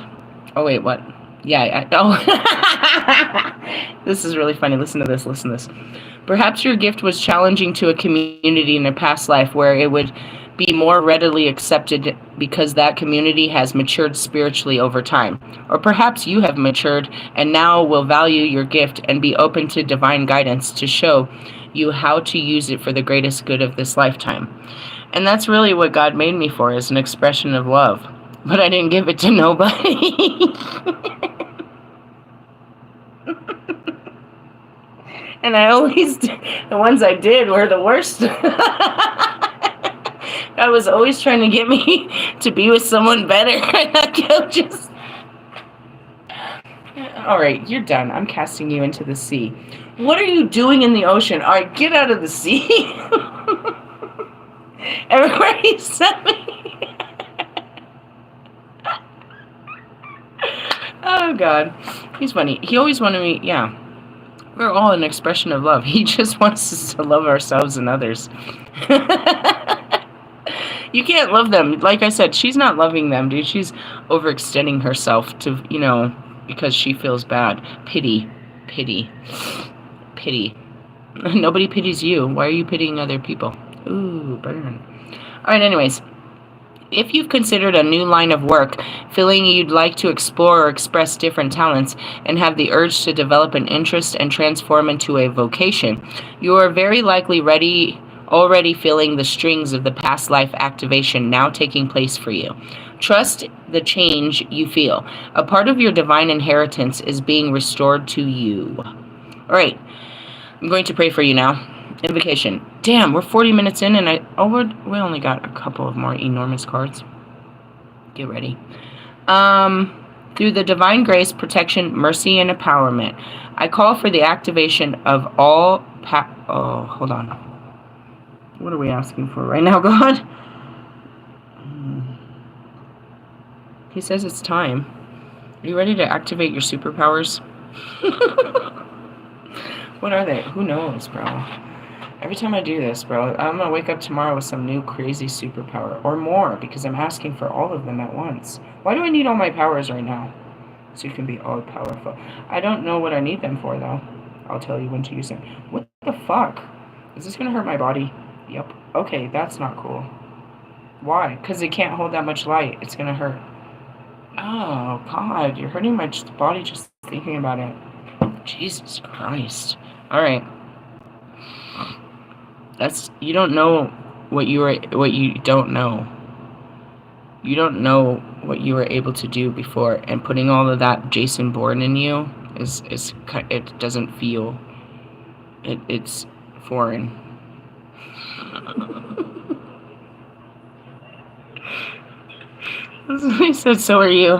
Oh, wait, what? Yeah, This is really funny. Listen to this. Listen to this. Perhaps your gift was challenging to a community in a past life where it would be more readily accepted because that community has matured spiritually over time. Or perhaps you have matured and now will value your gift and be open to divine guidance to show you how to use it for the greatest good of this lifetime. And that's really what God made me for, is an expression of love. But I didn't give it to nobody. And I always, the ones I did were the worst. I was always trying to get me to be with someone better. Just... All right, you're done. I'm casting you into the sea. What are you doing in the ocean? All right, get out of the sea. Everywhere he sent me. Oh, God. He's funny. He always wanted me, yeah. We're all an expression of love. He just wants us to love ourselves and others. You can't love them. Like I said, she's not loving them, dude. She's overextending herself to, you know, because she feels bad. Pity. Pity. Pity. Nobody pities you. Why are you pitying other people? Ooh, burn. Alright, anyways. If you've considered a new line of work, feeling you'd like to explore or express different talents, and have the urge to develop an interest and transform into a vocation, you are very likely already feeling the strings of the past life activation now taking place for you. Trust the change you feel. A part of your divine inheritance is being restored to you. All right, I'm going to pray for you now. Invocation. Damn, we're 40 minutes in and we only got a couple of more enormous cards. Get ready. Through the divine grace, protection, mercy, and empowerment, I call for the activation of all hold on. What are we asking for right now, God? He says it's time. Are you ready to activate your superpowers? What are they? Who knows, bro? Every time I do this, bro, I'm gonna wake up tomorrow with some new crazy superpower. Or more, because I'm asking for all of them at once. Why do I need all my powers right now? So you can be all powerful. I don't know what I need them for, though. I'll tell you when to use them. What the fuck? Is this gonna hurt my body? Yep. Okay, that's not cool. Why? Because it can't hold that much light. It's gonna hurt. Oh, God, you're hurting my body just thinking about it. Jesus Christ. Alright. You don't know what you don't know. You don't know what you were able to do before, and putting all of that Jason Bourne in you it doesn't feel, it's foreign. He said, so are you.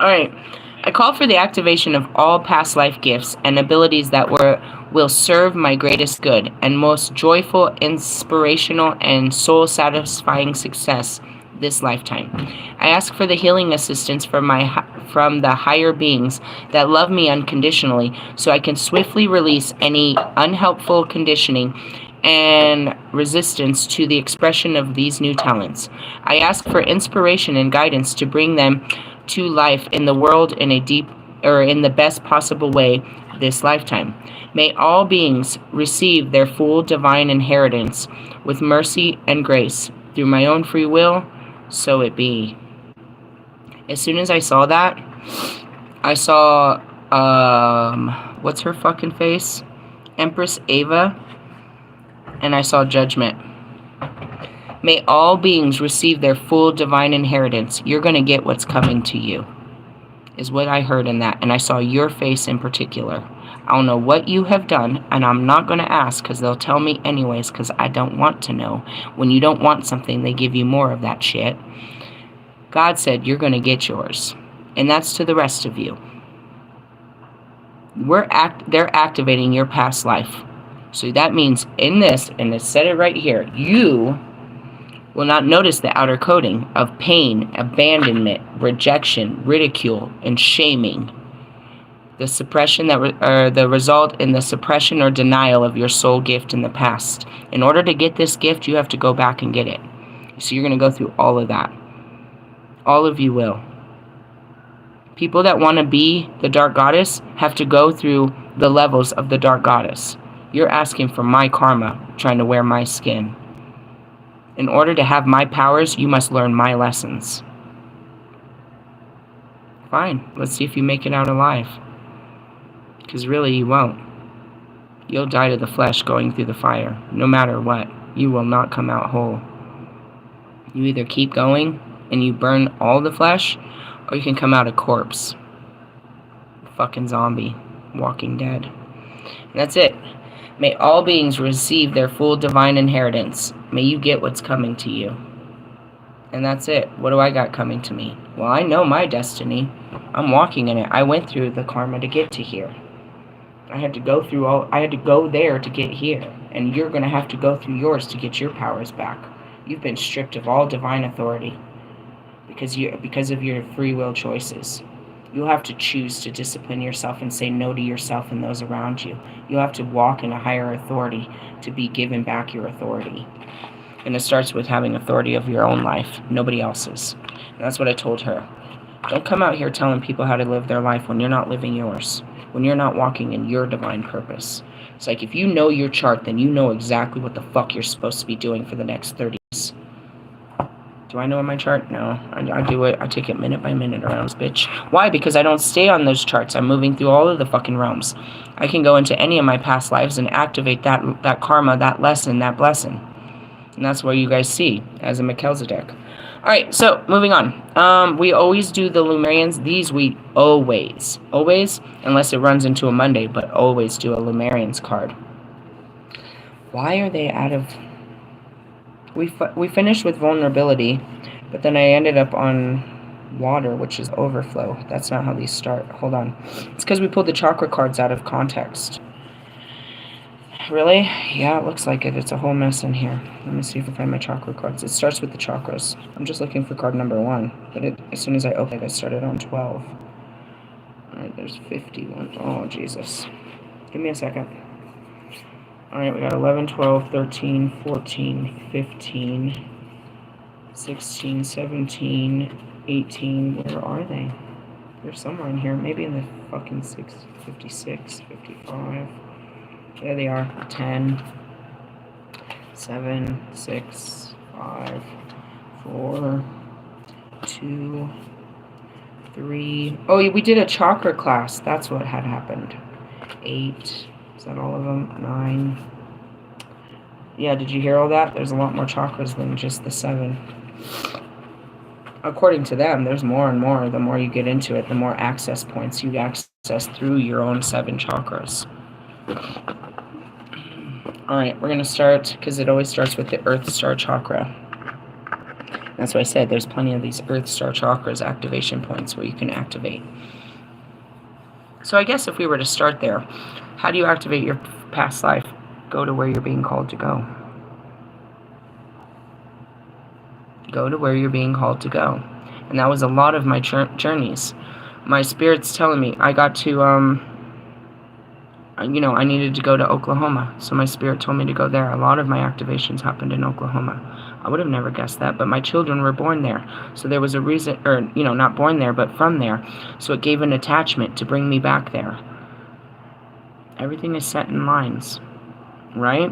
Alright. I call for the activation of all past life gifts and abilities that will serve my greatest good and most joyful, inspirational, and soul-satisfying success this lifetime. I ask for the healing assistance from the higher beings that love me unconditionally, so I can swiftly release any unhelpful conditioning and resistance to the expression of these new talents. I ask for inspiration and guidance to bring them to life in the world in the best possible way this lifetime. May all beings receive their full divine inheritance with mercy and grace through my own free will, so it be. As soon as I saw that, I saw what's her fucking face? Empress Ava, and I saw Judgment. May all beings receive their full divine inheritance. You're going to get what's coming to you, is what I heard in that. And I saw your face in particular. I don't know what you have done, and I'm not going to ask, because they'll tell me anyways, because I don't want to know. When you don't want something, they give you more of that shit. God said you're going to get yours. And that's to the rest of you. They're activating your past life. So that means in this, and it said it right here, you will not notice the outer coating of pain, abandonment, rejection, ridicule, and shaming. The suppression the result in the suppression or denial of your soul gift in the past. In order to get this gift, you have to go back and get it. So you're going to go through all of that. All of you will. People that want to be the Dark Goddess have to go through the levels of the Dark Goddess. You're asking for my karma, trying to wear my skin. In order to have my powers, you must learn my lessons. Fine, let's see if you make it out alive. Because really, you won't. You'll die to the flesh going through the fire. No matter what, you will not come out whole. You either keep going and you burn all the flesh, or you can come out a corpse. Fucking zombie. Walking dead. And that's it. May all beings receive their full divine inheritance. May you get what's coming to you. And that's it. What do I got coming to me? Well, I know my destiny. I'm walking in it. I went through the karma to get to here. I had to go there to get here. And you're going to have to go through yours to get your powers back. You've been stripped of all divine authority because of your free will choices. You'll have to choose to discipline yourself and say no to yourself and those around you. You'll have to walk in a higher authority to be given back your authority. And it starts with having authority of your own life, nobody else's. And that's what I told her. Don't come out here telling people how to live their life when you're not living yours, when you're not walking in your divine purpose. It's like if you know your chart, then you know exactly what the fuck you're supposed to be doing for the next 30 years. Do I know my chart? No. I do it. I take it minute by minute around this bitch. Why? Because I don't stay on those charts. I'm moving through all of the fucking realms. I can go into any of my past lives and activate that karma, that lesson, that blessing. And that's what you guys see as a Melchizedek. Alright, so moving on. We always do the Lumerians. These we always, unless it runs into a Monday, but always do a Lumerians card. Why are they out of... We finished with vulnerability, but then I ended up on water, which is overflow. That's not how these start. Hold on. It's because we pulled the chakra cards out of context. Really? Yeah, it looks like it. It's a whole mess in here. Let me see if I find my chakra cards. It starts with the chakras. I'm just looking for card number 1, but as soon as I open it, I started on 12. Alright, there's 51. Oh, Jesus. Give me a second. Alright, we got 11, 12, 13, 14, 15, 16, 17, 18. Where are they? They're somewhere in here. Maybe in the fucking 56, 55. There they are. 10, 7, 6, 5, 4, 2, 3. Oh, we did a chakra class. That's what had happened. 8. Is that all of them? 9. Yeah, did you hear all that? There's a lot more chakras than just the 7. According to them, there's more and more. The more you get into it, the more access points you access through your own 7 chakras. Alright, we're going to start, because it always starts with the Earth Star Chakra. That's why I said there's plenty of these Earth Star Chakras activation points where you can activate. So I guess if we were to start there, how do you activate your past life? Go to where you're being called to go. Go to where you're being called to go. And that was a lot of my journeys. My spirit's telling me I got to, I needed to go to Oklahoma. So my spirit told me to go there. A lot of my activations happened in Oklahoma. I would have never guessed that, but my children were born there. So there was a reason, or, not born there, but from there. So it gave an attachment to bring me back there. Everything is set in lines, right?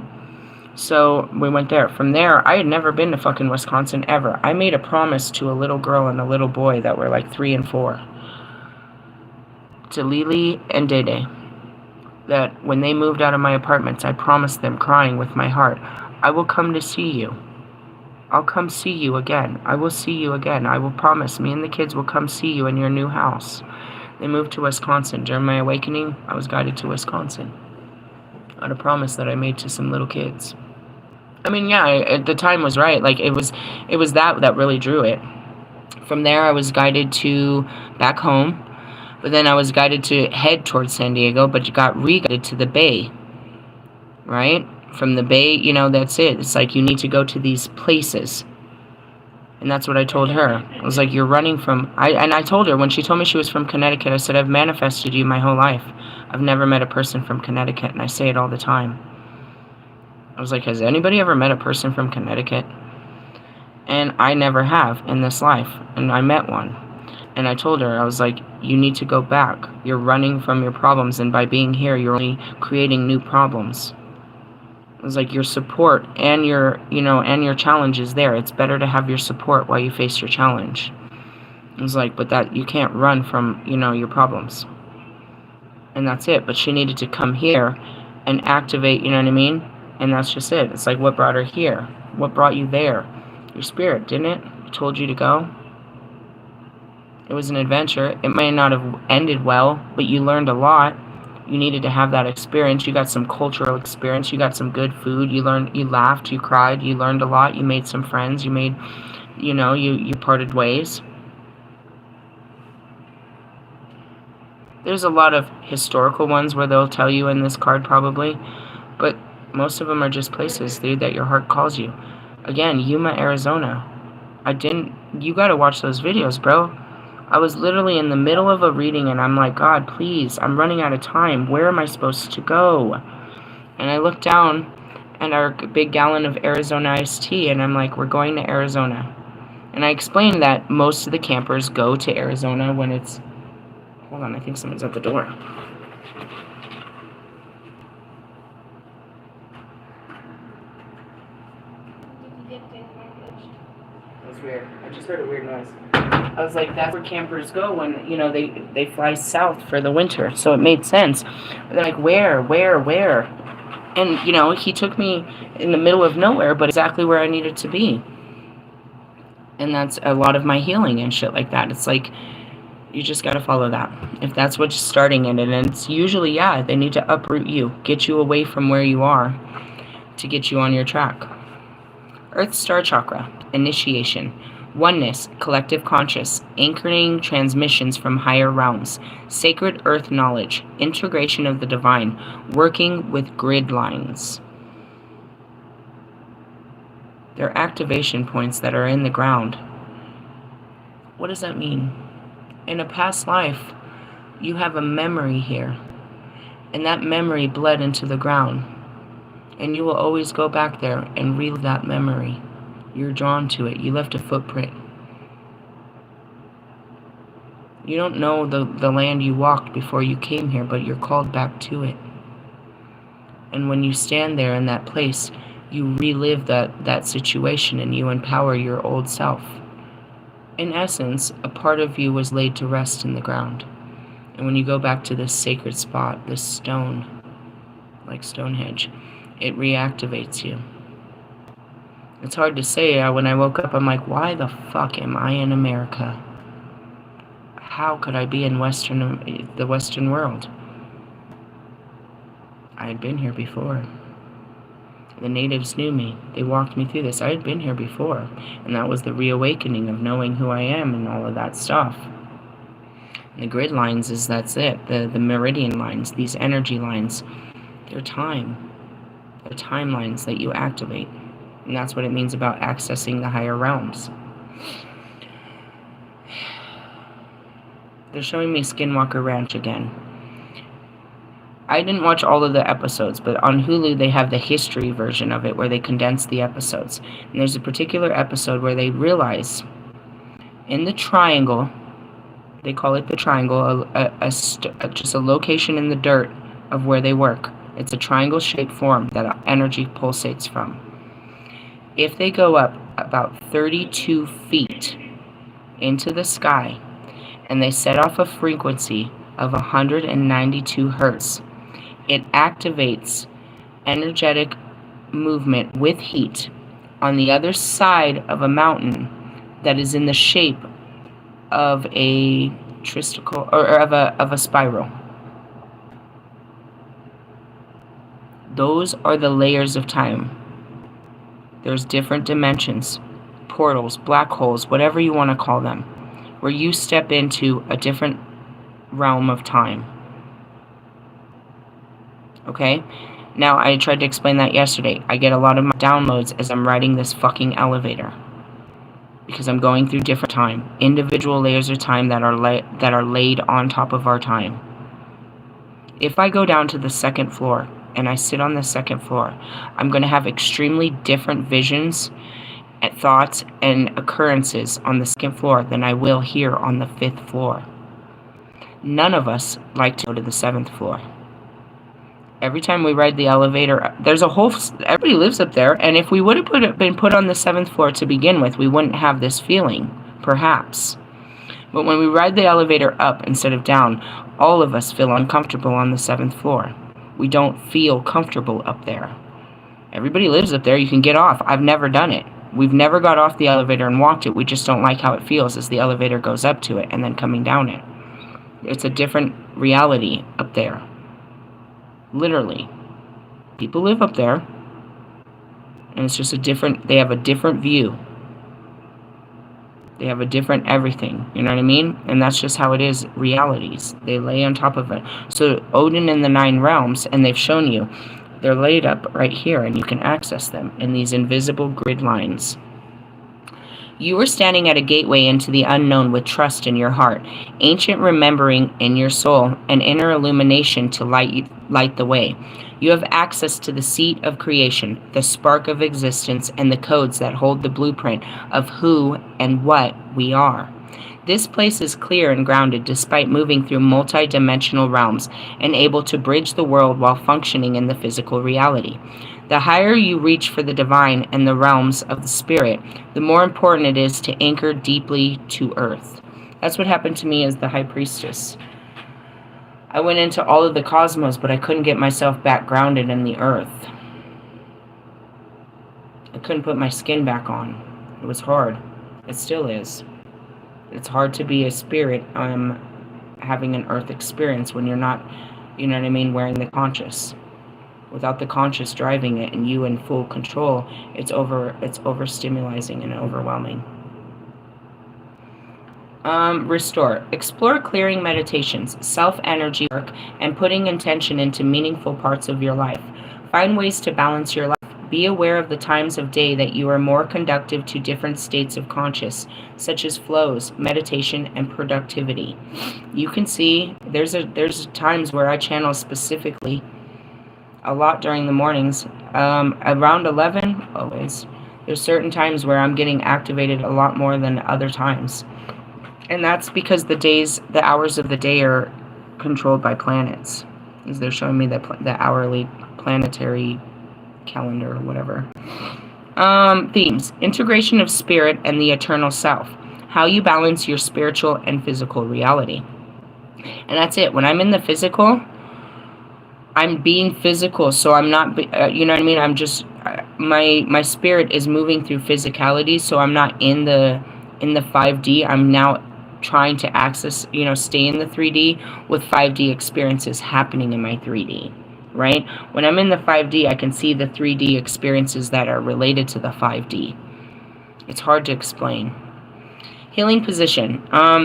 So we went there. From there, I had never been to fucking Wisconsin ever. I made a promise to a little girl and a little boy that were like 3 and 4. To Lily and Dede. That when they moved out of my apartments, I promised them, crying with my heart, I will come to see you. I'll come see you again. I will see you again. I will promise. Me and the kids will come see you in your new house. They moved to Wisconsin. During my awakening, I was guided to Wisconsin. On a promise that I made to some little kids. I mean, yeah, the time was right. Like, it was that really drew it. From there, I was guided to back home. But then I was guided to head towards San Diego, but got re-guided to the Bay. Right? From the Bay, that's it. It's like you need to go to these places. And that's what I told her. I was like, you're running from... I told her, when she told me she was from Connecticut, I said, I've manifested you my whole life. I've never met a person from Connecticut, and I say it all the time. I was like, has anybody ever met a person from Connecticut? And I never have in this life. And I met one. And I told her, I was like, you need to go back. You're running from your problems, and by being here, you're only creating new problems. I was like, your support and your, and your challenge is there. It's better to have your support while you face your challenge. I was like, but that you can't run from, your problems. And that's it. But she needed to come here and activate, you know what I mean? And that's just it. It's like, what brought her here? What brought you there? Your spirit, didn't it? It told you to go. It was an adventure. It may not have ended well, but you learned a lot. You needed to have that experience. You got some cultural experience. You got some good food. You learned, you laughed, you cried, you learned a lot. You made some friends. You made, you parted ways. There's a lot of historical ones where they'll tell you in this card probably, but most of them are just places, dude, that your heart calls you. Again, Yuma, Arizona. You gotta watch those videos, bro. I was literally in the middle of a reading, and I'm like, God, please, I'm running out of time. Where am I supposed to go? And I looked down at our big gallon of Arizona iced tea, and I'm like, we're going to Arizona. And I explained that most of the campers go to Arizona when it's... Hold on, I think someone's at the door. weird. I just heard a weird noise. I was like, that's where campers go when, you know, they fly south for the winter. So it made sense. But they're like, where? And, you know, he took me in the middle of nowhere, but exactly where I needed to be. And that's a lot of my healing and shit like that. It's like, you just got to follow that. If that's what's starting in it. And it's usually, yeah, they need to uproot you. Get you away from where you are to get you on your track. Earth Star Chakra. Initiation. Oneness. Collective conscious. Anchoring transmissions from higher realms. Sacred earth knowledge. Integration of the divine. Working with grid lines. They're activation points that are in the ground. What does that mean? In a past life, you have a memory here, and that memory bled into the ground, and you will always go back there and relive that memory. You're drawn to it. You left a footprint. You don't know the land you walked before you came here, but you're called back to it. And when you stand there in that place, you relive that situation, and you empower your old self. In essence, a part of you was laid to rest in the ground. And when you go back to this sacred spot, this stone, like Stonehenge, it reactivates you. It's hard to say. When I woke up, I'm like, why the fuck am I in America? How could I be in the Western world? I had been here before. The natives knew me. They walked me through this. I had been here before. And that was the reawakening of knowing who I am and all of that stuff. And the grid lines that's it. The meridian lines, these energy lines, they're time. They're timelines that you activate. And that's what it means about accessing the higher realms. They're showing me Skinwalker Ranch again. I didn't watch all of the episodes, but on Hulu they have the history version of it where they condense the episodes. And there's a particular episode where they realize in the triangle, they call it the triangle, just a location in the dirt of where they work. It's a triangle-shaped form that energy pulsates from. If they go up about 32 feet into the sky and they set off a frequency of 192 hertz, it activates energetic movement with heat on the other side of a mountain that is in the shape of a tristicle or of a spiral. Those are the layers of time. There's different dimensions, portals, black holes, whatever you want to call them, where you step into a different realm of time. Okay? Now, I tried to explain that yesterday. I get a lot of my downloads as I'm riding this fucking elevator. Because I'm going through different time. Individual layers of time that are laid on top of our time. If I go down to the second floor, and I sit on the second floor, I'm going to have extremely different visions and thoughts and occurrences on the second floor than I will here on the 5th floor. None of us like to go to the 7th floor. Every time we ride the elevator, everybody lives up there, and if we would have been put on the 7th floor to begin with, we wouldn't have this feeling, perhaps. But when we ride the elevator up instead of down, all of us feel uncomfortable on the 7th floor. We don't feel comfortable up there. Everybody lives up there. You can get off. I've never done it. We've never got off the elevator and walked it. We just don't like how it feels as the elevator goes up to it and then coming down it. It's a different reality up there. Literally. People live up there. And it's just they have a different view. They have a different everything. You know what I mean? And that's just how it is. Realities. They lay on top of it. So Odin and the 9 realms, and they've shown you, they're laid up right here, and you can access them in these invisible grid lines. You are standing at a gateway into the unknown with trust in your heart, ancient remembering in your soul, and inner illumination to light the way. You have access to the seat of creation, the spark of existence, and the codes that hold the blueprint of who and what we are. This place is clear and grounded despite moving through multi-dimensional realms and able to bridge the world while functioning in the physical reality. The higher you reach for the divine and the realms of the spirit, the more important it is to anchor deeply to earth. That's what happened to me as the high priestess. I went into all of the cosmos, but I couldn't get myself back grounded in the earth. I couldn't put my skin back on. It was hard. It still is. It's hard to be a spirit having an earth experience when you're not, you know what I mean, wearing the conscious. Without the conscious driving it and you in full control, it's overstimulating and overwhelming. Restore. Explore clearing meditations, self-energy work, and putting intention into meaningful parts of your life. Find ways to balance your life. Be aware of the times of day that you are more conducive to different states of conscious, such as flows, meditation, and productivity. You can see there's times where I channel specifically a lot during the mornings. Around 11, always. There's certain times where I'm getting activated a lot more than other times. And that's because the hours of the day are controlled by planets. As they're showing me the hourly planetary calendar or whatever. Themes. Integration of spirit and the eternal self. How you balance your spiritual and physical reality. And that's it. When I'm in the physical, I'm being physical, so I'm not, you know what I mean? I'm just, my spirit is moving through physicality, so I'm not in the 5D. I'm now trying to access, stay in the 3D with 5D experiences happening in my 3D, right? When I'm in the 5D, I can see the 3D experiences that are related to the 5D. It's hard to explain. Healing position.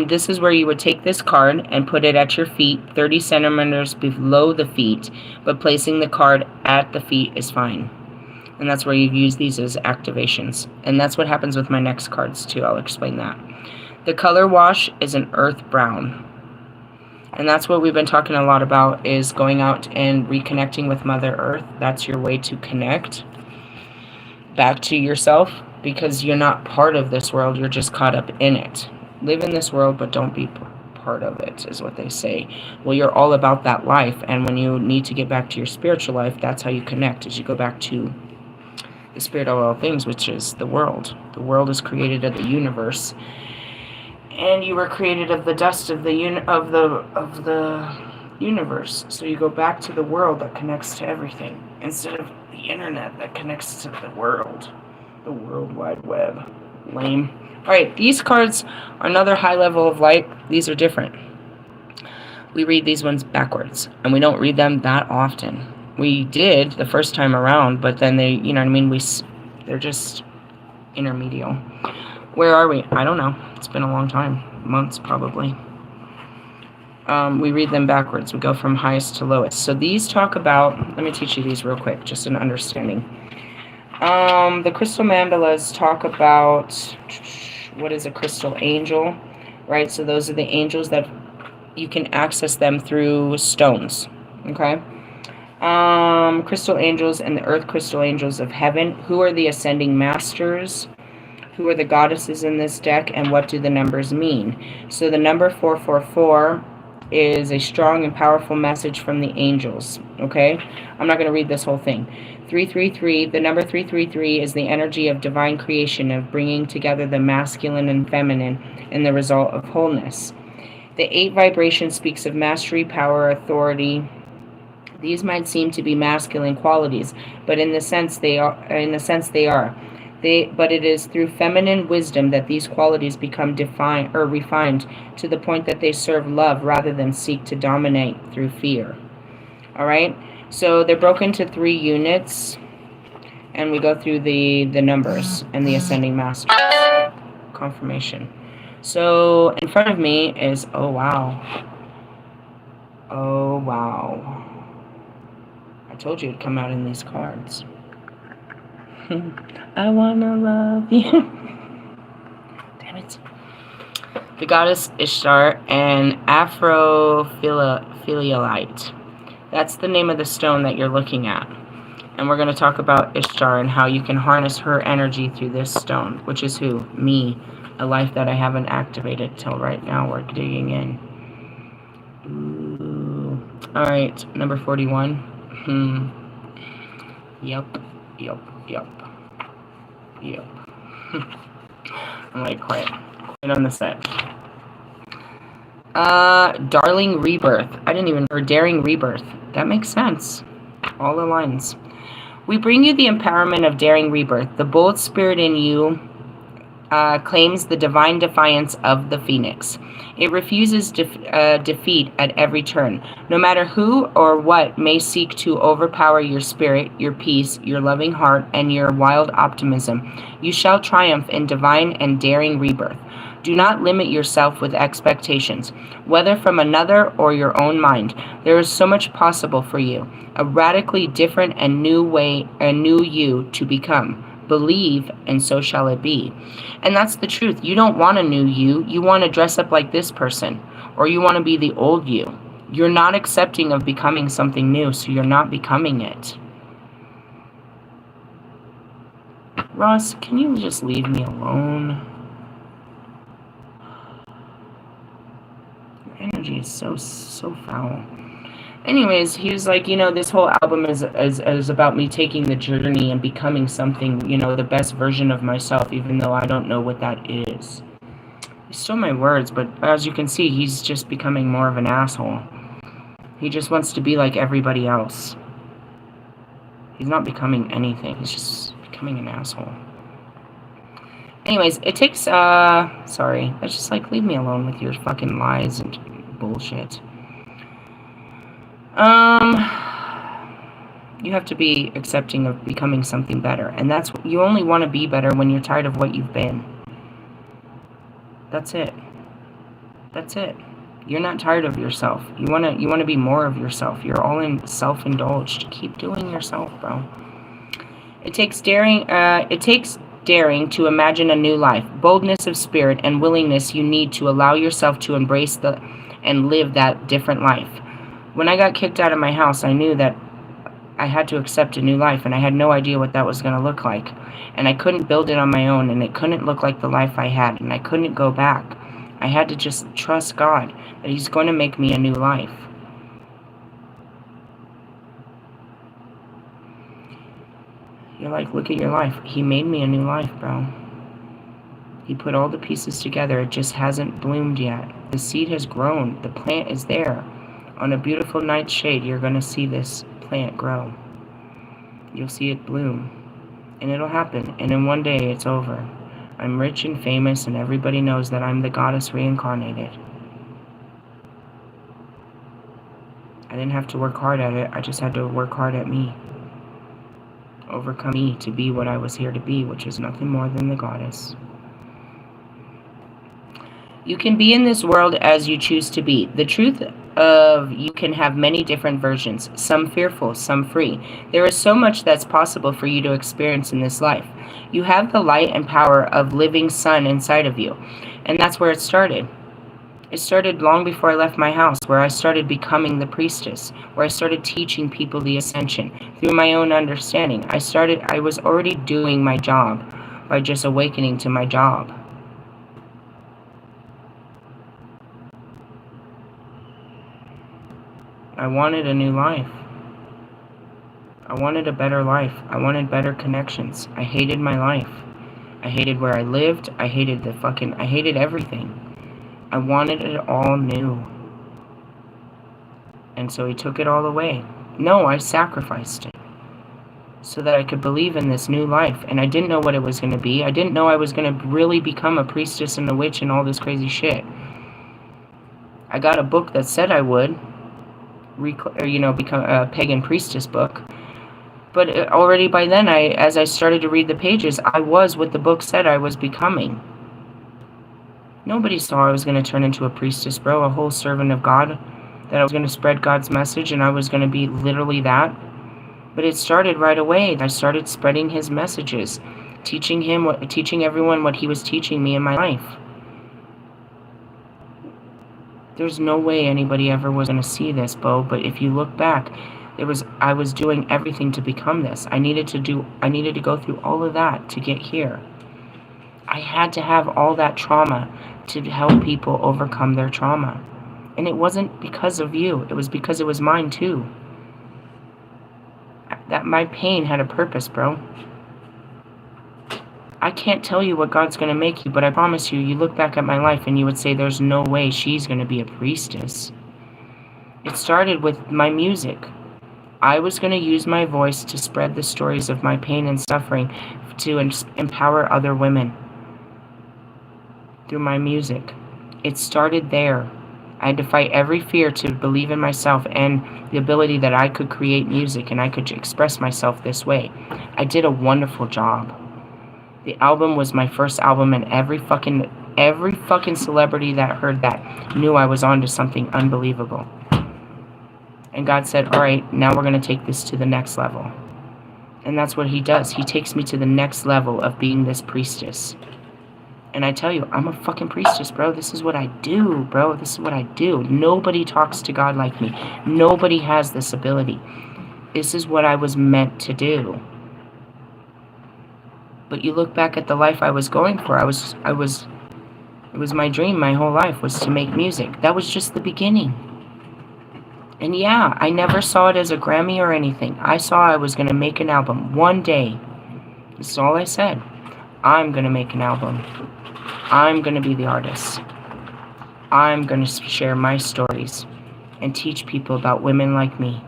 This is where you would take this card and put it at your feet, 30 centimeters below the feet, but placing the card at the feet is fine. And that's where you use these as activations. And that's what happens with my next cards too. I'll explain that. The color wash is an earth brown. And that's what we've been talking a lot about, is going out and reconnecting with Mother Earth. That's your way to connect back to yourself, because you're not part of this world, you're just caught up in it. Live in this world, but don't be part of it, is what they say. Well, you're all about that life, and when you need to get back to your spiritual life, that's how you connect, is you go back to the spirit of all things, which is the world. The world is created of the universe, and you were created of the dust of the universe. So you go back to the world that connects to everything, instead of the internet that connects to the world. The World Wide Web. Lame. Alright, these cards are another high level of light. These are different. We read these ones backwards, and we don't read them that often. We did the first time around, but then they, you know what I mean, they're just intermediate. Where are we? I don't know. It's been a long time. Months, probably. We read them backwards. We go from highest to lowest. So these talk about, let me teach you these real quick, just an understanding. The crystal mandalas talk about what is a crystal angel, right? So those are the angels that you can access them through stones, okay? Crystal angels and the earth crystal angels of heaven. Who are the ascending masters? Who are the goddesses in this deck, and what do the numbers mean? So the number 444 is a strong and powerful message from the angels, okay? I'm not going to read this whole thing. 333, the number 333 is the energy of divine creation, of bringing together the masculine and feminine in the result of wholeness. The 8 vibration speaks of mastery, power, authority. These might seem to be masculine qualities, but in the sense they are. But it is through feminine wisdom that these qualities become defined or refined to the point that they serve love rather than seek to dominate through fear. All right? So they're broken into 3 units, and we go through the numbers and the ascending masters. Confirmation. So in front of me is, oh wow. Oh wow. I told you it'd come out in these cards. I wanna love you. Damn it. The goddess Ishtar and Afrophiliolite. That's the name of the stone that you're looking at. And we're going to talk about Ishtar and how you can harness her energy through this stone, which is who? Me. A life that I haven't activated till right now. We're digging in. Ooh. Alright, number 41. Yep. Yup. I'm like, quiet on the set. Darling Rebirth. I didn't even, or Daring Rebirth. That makes sense. All aligns. We bring you the empowerment of Daring Rebirth. The bold spirit in you claims the divine defiance of the phoenix. It refuses defeat at every turn. No matter who or what may seek to overpower your spirit, your peace, your loving heart, and your wild optimism, you shall triumph in divine and daring rebirth. Do not limit yourself with expectations, whether from another or your own mind. There is so much possible for you, a radically different and new way, a new you to become. Believe, and so shall it be. And that's the truth. You don't want a new you. You want to dress up like this person, or you want to be the old you. You're not accepting of becoming something new, so you're not becoming it. Ross, can you just leave me alone? Your energy is so foul. Anyways, he was like, this whole album is about me taking the journey and becoming something, the best version of myself, even though I don't know what that is. He stole my words, but as you can see, he's just becoming more of an asshole. He just wants to be like everybody else. He's not becoming anything. He's just becoming an asshole. Anyways, it takes, sorry. That's just like, leave me alone with your fucking lies and bullshit. You have to be accepting of becoming something better. And that's, you only want to be better when you're tired of what you've been. That's it. That's it. You're not tired of yourself. You want to be more of yourself. You're all in self-indulged. Keep doing yourself, bro. It takes daring to imagine a new life, boldness of spirit, and willingness you need to allow yourself to embrace and live that different life. When I got kicked out of my house, I knew that I had to accept a new life, and I had no idea what that was going to look like. And I couldn't build it on my own, and it couldn't look like the life I had, and I couldn't go back. I had to just trust God that He's going to make me a new life. You're like, look at your life. He made me a new life, bro. He put all the pieces together. It just hasn't bloomed yet. The seed has grown. The plant is there. On a beautiful night's shade, you're going to see this plant grow. You'll see it bloom. And it'll happen. And in one day, it's over. I'm rich and famous, and everybody knows that I'm the goddess reincarnated. I didn't have to work hard at it. I just had to work hard at me. Overcome me to be what I was here to be, which is nothing more than the goddess. You can be in this world as you choose to be. The truth of you can have many different versions, some fearful, some free. There is so much that's possible for you to experience in this life. You have the light and power of living sun inside of you, and that's where it started. It started long before I left my house, where I started becoming the priestess, where I started teaching people the ascension through my own understanding. I was already doing my job by just awakening to my job. I wanted a new life. I wanted a better life. I wanted better connections. I hated my life. I hated where I lived. I hated everything. I wanted it all new. And so He took it all away. No, I sacrificed it so that I could believe in this new life. And I didn't know what it was going to be. I didn't know I was going to really become a priestess and a witch and all this crazy shit. I got a book that said I would. Become a pagan priestess book. But already by then, as I started to read the pages, I was what the book said I was becoming. Nobody saw I was going to turn into a priestess, bro, a whole servant of God, that I was going to spread God's message, and I was going to be literally that. But it started right away. I started spreading His messages, teaching everyone what He was teaching me in my life. There's no way anybody ever was going to see this, Bo, but if you look back, I was doing everything to become this. I needed to go through all of that to get here. I had to have all that trauma to help people overcome their trauma. And it wasn't because of you. It was because it was mine too. That my pain had a purpose, bro. I can't tell you what God's going to make you, but I promise you, you look back at my life and you would say there's no way she's going to be a priestess. It started with my music. I was going to use my voice to spread the stories of my pain and suffering to empower other women through my music. It started there. I had to fight every fear to believe in myself and the ability that I could create music and I could express myself this way. I did a wonderful job. The album was my first album, and every fucking celebrity that heard that knew I was on to something unbelievable. And God said, all right, now we're going to take this to the next level. And that's what he does. He takes me to the next level of being this priestess. And I tell you, I'm a fucking priestess, bro. This is what I do, bro. This is what I do. Nobody talks to God like me. Nobody has this ability. This is what I was meant to do. But you look back at the life I was going for. It was my dream my whole life was to make music. That was just the beginning. And yeah, I never saw it as a Grammy or anything. I saw I was going to make an album one day. This is all I said. I'm going to make an album. I'm going to be the artist. I'm going to share my stories and teach people about women like me.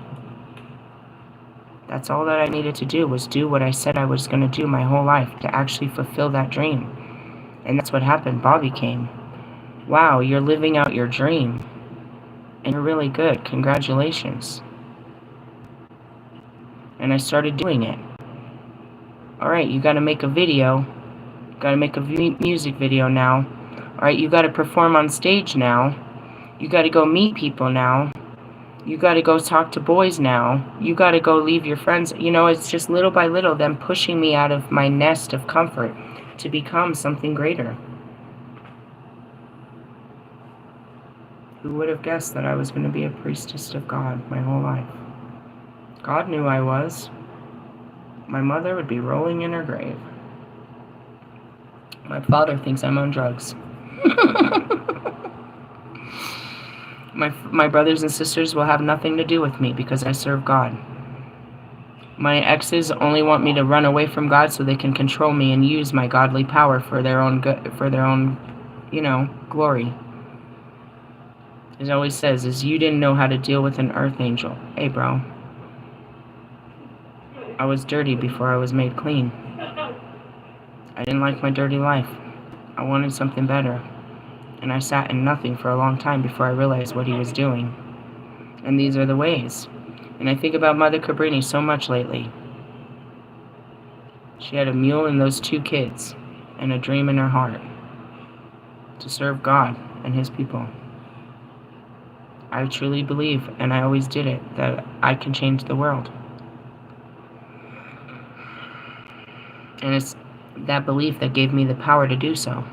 That's all that I needed to do, was do what I said I was going to do my whole life to actually fulfill that dream. And that's what happened. Bobby came. Wow, you're living out your dream. And you're really good. Congratulations. And I started doing it. Alright, you got to make a video. You got to make a music video now. Alright, you got to perform on stage now. You got to go meet people now. You got to go talk to boys now. You got to go leave your friends. You know, it's just little by little them pushing me out of my nest of comfort to become something greater. Who would have guessed that I was going to be a priestess of God my whole life? God knew I was. My mother would be rolling in her grave. My father thinks I'm on drugs. My brothers and sisters will have nothing to do with me because I serve God. My exes only want me to run away from God so they can control me and use my godly power for their own good, for their own, glory. It always says, is you didn't know how to deal with an earth angel. Hey, bro. I was dirty before I was made clean. I didn't like my dirty life. I wanted something better. And I sat in nothing for a long time before I realized what he was doing. And these are the ways. And I think about Mother Cabrini so much lately. She had a mule and those 2 kids, and a dream in her heart to serve God and his people. I truly believe, and I always did it, that I can change the world. And it's that belief that gave me the power to do so.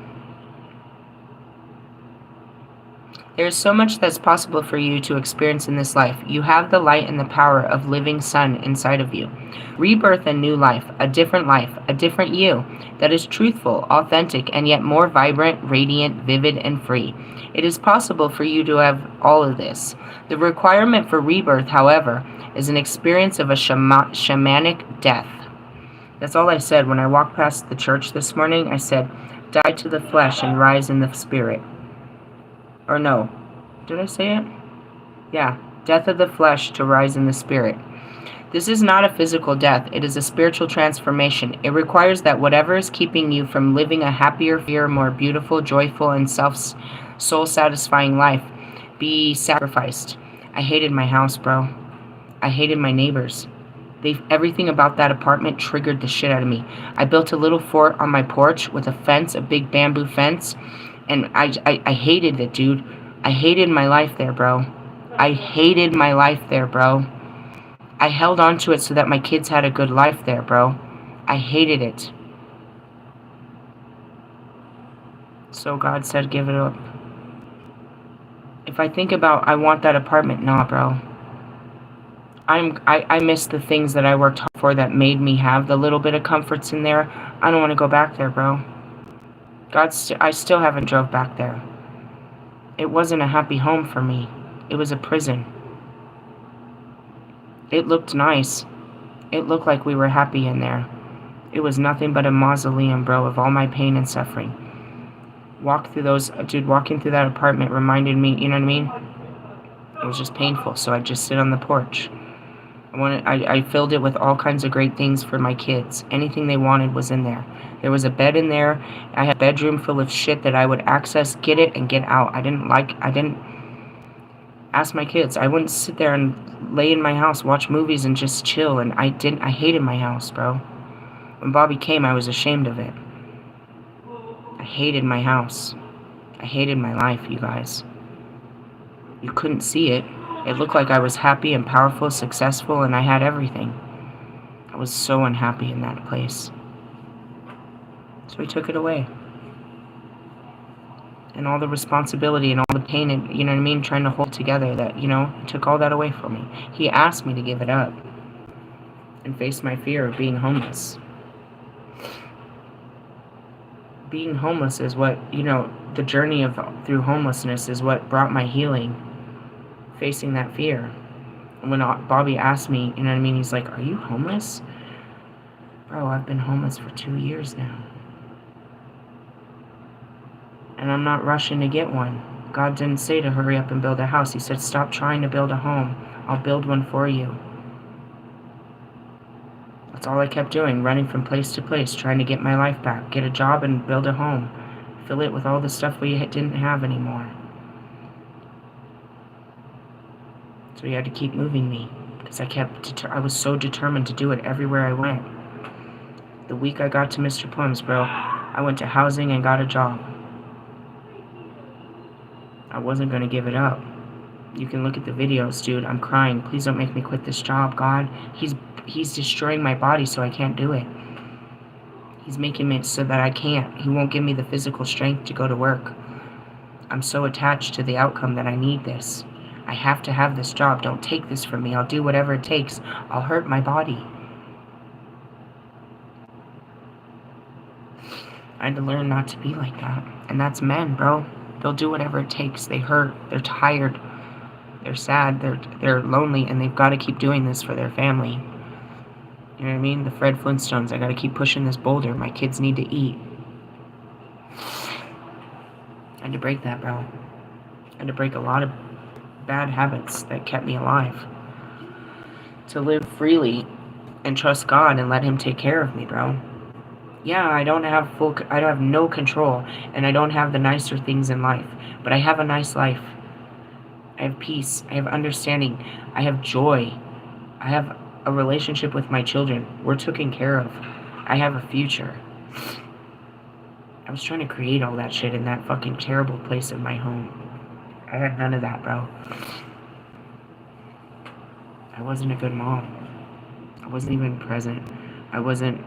There is so much that's possible for you to experience in this life. You have the light and the power of living sun inside of you. Rebirth and new life, a different you that is truthful, authentic, and yet more vibrant, radiant, vivid, and free. It is possible for you to have all of this. The requirement for rebirth, however, is an experience of a shamanic death. That's all I said when I walked past the church this morning. I said, die to the flesh and rise in the spirit. Or no, did I say it? Yeah, death of the flesh to rise in the spirit. This is not a physical death. It is a spiritual transformation. It requires that whatever is keeping you from living a happier, freer, more beautiful, joyful, and soul-satisfying life be sacrificed. I hated my house, bro. I hated my neighbors. Everything about that apartment triggered the shit out of me. I built a little fort on my porch with a fence, a big bamboo fence. And I hated it, dude. I hated my life there, bro. I hated my life there, bro. I held on to it so that my kids had a good life there, bro. I hated it. So God said, give it up. If I think about, I want that apartment, nah, bro. I miss the things that I worked hard for that made me have the little bit of comforts in there. I don't want to go back there, bro. I still haven't drove back there. It wasn't a happy home for me. It was a prison. It looked nice. It looked like we were happy in there. It was nothing but a mausoleum, bro, of all my pain and suffering. Walking through that apartment reminded me, you know what I mean? It was just painful, so I'd just sit on the porch. I filled it with all kinds of great things for my kids. Anything they wanted was in there. There was a bed in there. I had a bedroom full of shit that I would access, get it, and get out. I didn't ask my kids. I wouldn't sit there and lay in my house, watch movies, and just chill. And I hated my house, bro. When Bobby came, I was ashamed of it. I hated my house. I hated my life, you guys. You couldn't see it. It looked like I was happy and powerful, successful, and I had everything. I was so unhappy in that place. So he took it away. And all the responsibility and all the pain and, you know what I mean, trying to hold together that, you know, he took all that away from me. He asked me to give it up and face my fear of being homeless. Being homeless is what, you know, the journey through homelessness is what brought my healing. Facing that fear. And when Bobby asked me, you know what I mean, he's like, "Are you homeless?" Bro, I've been homeless for 2 years now. And I'm not rushing to get one. God didn't say to hurry up and build a house. He said, "Stop trying to build a home. I'll build one for you." That's all I kept doing, running from place to place, trying to get my life back, get a job and build a home. Fill it with all the stuff we didn't have anymore. So he had to keep moving me, because I was so determined to do it everywhere I went. The week I got to Mr. Plum's, bro, I went to housing and got a job. I wasn't going to give it up. You can look at the videos, dude. I'm crying. Please don't make me quit this job, God. He's destroying my body so I can't do it. He's making it so that I can't. He won't give me the physical strength to go to work. I'm so attached to the outcome that I need this. I have to have this job. Don't take this from me. I'll do whatever it takes. I'll hurt my body. I had to learn not to be like that. And that's men, bro. They'll do whatever it takes. They hurt. They're tired. They're sad. They're lonely. And they've got to keep doing this for their family. You know what I mean? The Fred Flintstones. I got to keep pushing this boulder. My kids need to eat. I had to break that, bro. I had to break a lot of bad habits that kept me alive. To live freely and trust God and let Him take care of me, bro. Yeah, I don't have no control, and I don't have the nicer things in life, but I have a nice life. I have peace. I have understanding. I have joy. I have a relationship with my children. We're taken care of. I have a future. I was trying to create all that shit in that fucking terrible place of my home. I had none of that, bro. I wasn't a good mom. I wasn't even present. I wasn't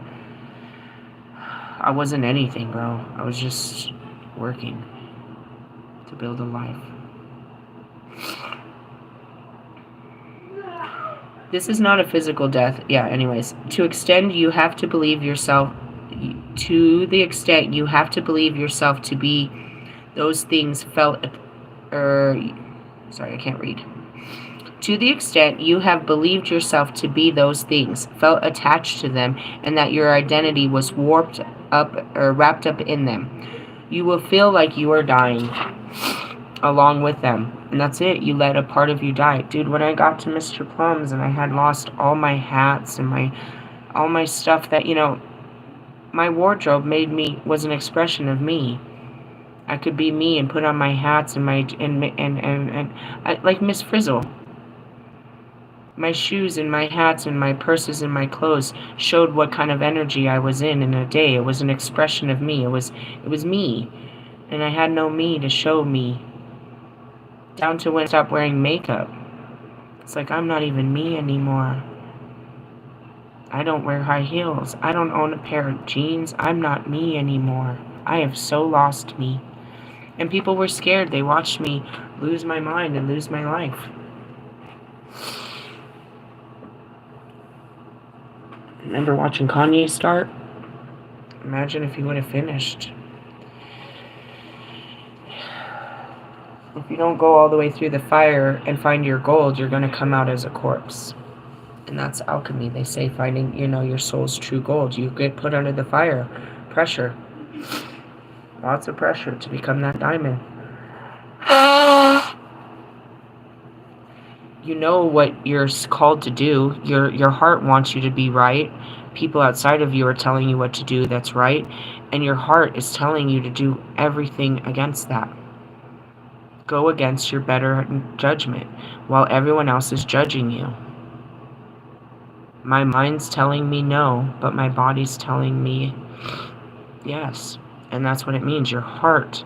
anything, bro. I was just working to build a life. This is not a physical death. Yeah, anyways. To the extent you have to believe yourself to be those things sorry, I can't read. To the extent you have believed yourself to be those things, felt attached to them, and that your identity was wrapped up in them, you will feel like you are dying along with them. And that's it. You let a part of you die. Dude, when I got to Mr. Plum's and I had lost all my hats and all my stuff that, you know, my wardrobe was an expression of me. I could be me and put on my hats and like Miss Frizzle. My shoes and my hats and my purses and my clothes showed what kind of energy I was in a day. It was an expression of me. It was me. And I had no me to show me. Down to when I stopped wearing makeup. It's like I'm not even me anymore. I don't wear high heels. I don't own a pair of jeans. I'm not me anymore. I have so lost me. And people were scared. They watched me lose my mind and lose my life. Remember watching Kanye start? Imagine if he would have finished. If you don't go all the way through the fire and find your gold, you're going to come out as a corpse. And that's alchemy. They say finding, your soul's true gold. You get put under the fire. Pressure. Lots of pressure to become that diamond. You know what you're called to do. Your heart wants you to be right. People outside of you are telling you what to do that's right. And your heart is telling you to do everything against that. Go against your better judgment while everyone else is judging you. My mind's telling me no, but my body's telling me yes. And that's what it means. Your heart.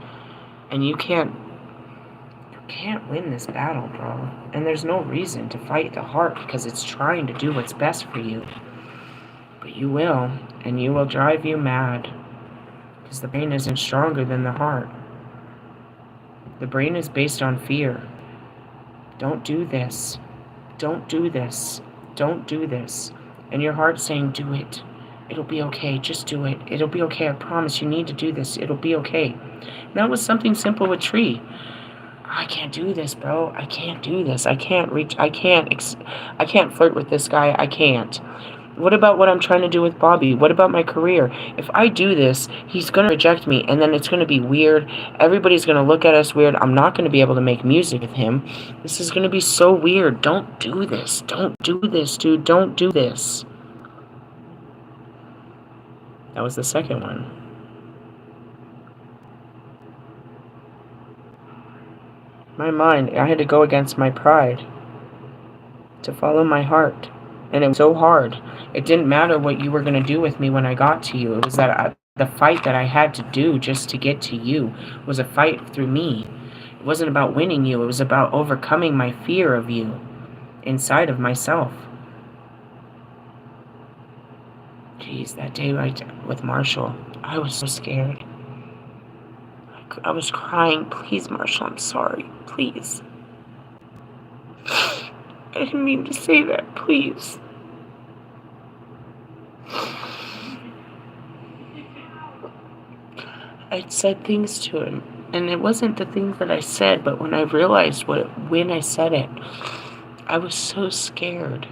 And you can't win this battle, bro. And there's no reason to fight the heart because it's trying to do what's best for you. But you will, and you will drive you mad because the brain isn't stronger than the heart. The brain is based on fear. Don't do this. Don't do this. Don't do this. And your heart's saying, do it. It'll be okay. Just do it. It'll be okay. I promise you need to do this. It'll be okay. And that was something simple with Tree. I can't do this, bro. I can't do this. I can't flirt with this guy. I can't. What about what I'm trying to do with Bobby? What about my career? If I do this, he's going to reject me, and then it's going to be weird. Everybody's going to look at us weird. I'm not going to be able to make music with him. This is going to be so weird. Don't do this. Don't do this, dude. Don't do this. That was the second one. My mind, I had to go against my pride to follow my heart. And it was so hard. It didn't matter what you were going to do with me when I got to you. It was that the fight that I had to do just to get to you was a fight through me. It wasn't about winning you. It was about overcoming my fear of you inside of myself. Jeez, that day with Marshall, I was so scared. I was crying. Please, Marshall, I'm sorry. Please. I didn't mean to say that. Please. I said things to him, and it wasn't the things that I said, but when I realized when I said it, I was so scared.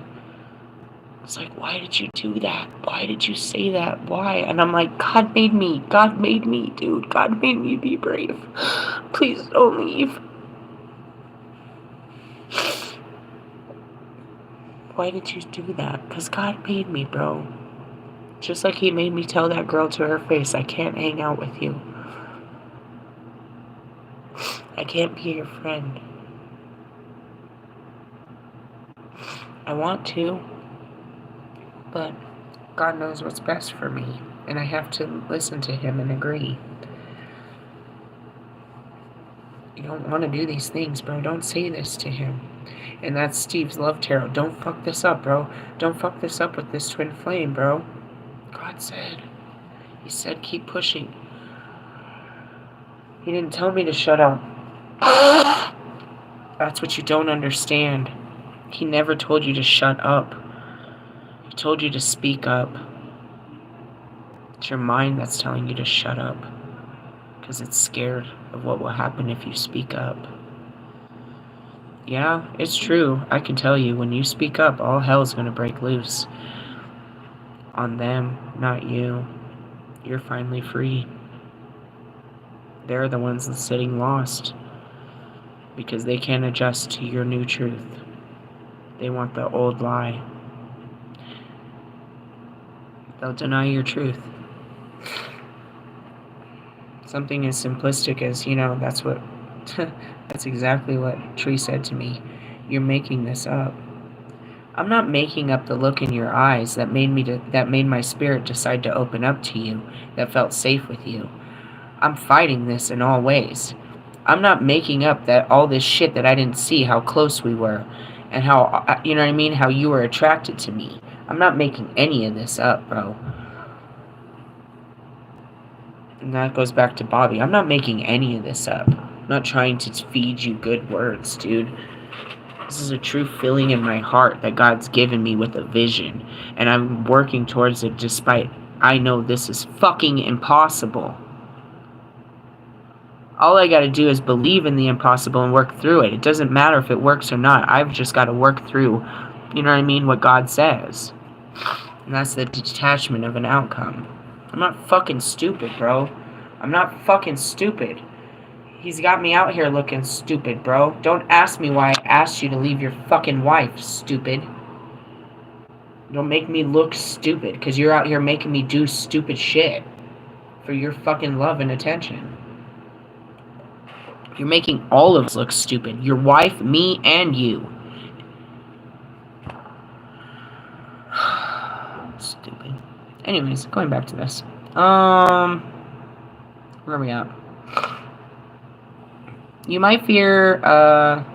It's like, why did you do that? Why did you say that? Why? And I'm like, God made me. God made me, dude. God made me be brave. Please don't leave. Why did you do that? Because God made me, bro. Just like he made me tell that girl to her face, I can't hang out with you. I can't be your friend. I want to, but God knows what's best for me, and I have to listen to him and agree. You don't want to do these things, bro. Don't say this to him. And that's Steve's love tarot. Don't fuck this up, bro. Don't fuck this up with this twin flame, bro. God said. He said keep pushing. He didn't tell me to shut up. That's what you don't understand. He never told you to shut up. He told you to speak up. It's your mind that's telling you to shut up. Because it's scared of what will happen if you speak up. Yeah, it's true. I can tell you, when you speak up, all hell's going to break loose. On them, not you. You're finally free. They're the ones that's sitting lost. Because they can't adjust to your new truth. They want the old lie. They'll deny your truth. Something as simplistic as, that's exactly what Tree said to me. You're making this up. I'm not making up the look in your eyes that made my spirit decide to open up to you, that felt safe with you. I'm fighting this in all ways. I'm not making up that all this shit that I didn't see, how close we were, and how, how you were attracted to me. I'm not making any of this up, bro. And that goes back to Bobby. I'm not making any of this up. I'm not trying to feed you good words, dude. This is a true feeling in my heart that God's given me with a vision. And I'm working towards it despite I know this is fucking impossible. All I gotta do is believe in the impossible and work through it. It doesn't matter if it works or not. I've just gotta work through you know what I mean, what God says. And that's the detachment of an outcome. I'm not fucking stupid, bro. I'm not fucking stupid. He's got me out here looking stupid, bro. Don't ask me why I asked you to leave your fucking wife, stupid. Don't make me look stupid, because you're out here making me do stupid shit for your fucking love and attention. You're making all of us look stupid. Your wife, me, and you. Stupid. Anyways, going back to this. Where are we at? You might fear,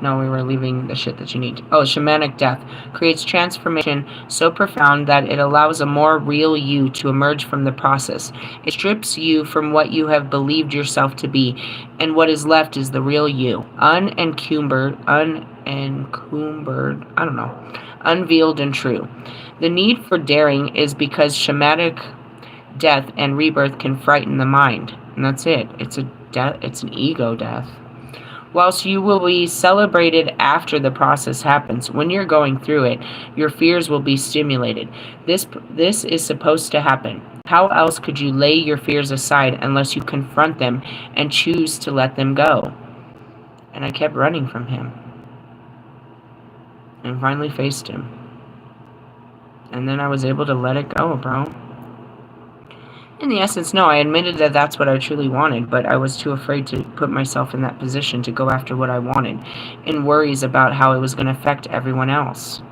no, we were leaving the shit that you need. Oh, shamanic death creates transformation so profound that it allows a more real you to emerge from the process. It strips you from what you have believed yourself to be, and what is left is the real you, unencumbered, unveiled and true. The need for daring is because shamanic death and rebirth can frighten the mind, and that's it. It's an ego death. Whilst you will be celebrated after the process happens, when you're going through it, your fears will be stimulated. This is supposed to happen. How else could you lay your fears aside unless you confront them and choose to let them go? And I kept running from him. And finally faced him. And then I was able to let it go, bro. In the essence, no, I admitted that that's what I truly wanted, but I was too afraid to put myself in that position to go after what I wanted, in worries about how it was going to affect everyone else.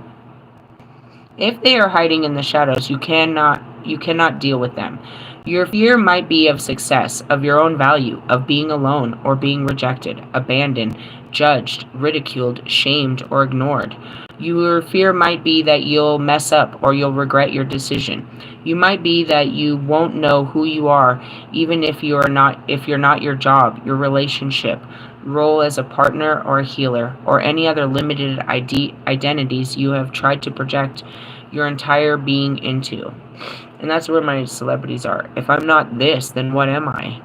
If they are hiding in the shadows, you cannot deal with them. Your fear might be of success, of your own value, of being alone or being rejected, abandoned, judged, ridiculed, shamed, or ignored. Your fear might be that you'll mess up or you'll regret your decision. You might be that you won't know who you are, even if you're not your job, your relationship, role as a partner or a healer, or any other limited identities you have tried to project your entire being into. And that's where my celebrities are. If I'm not this, then what am I?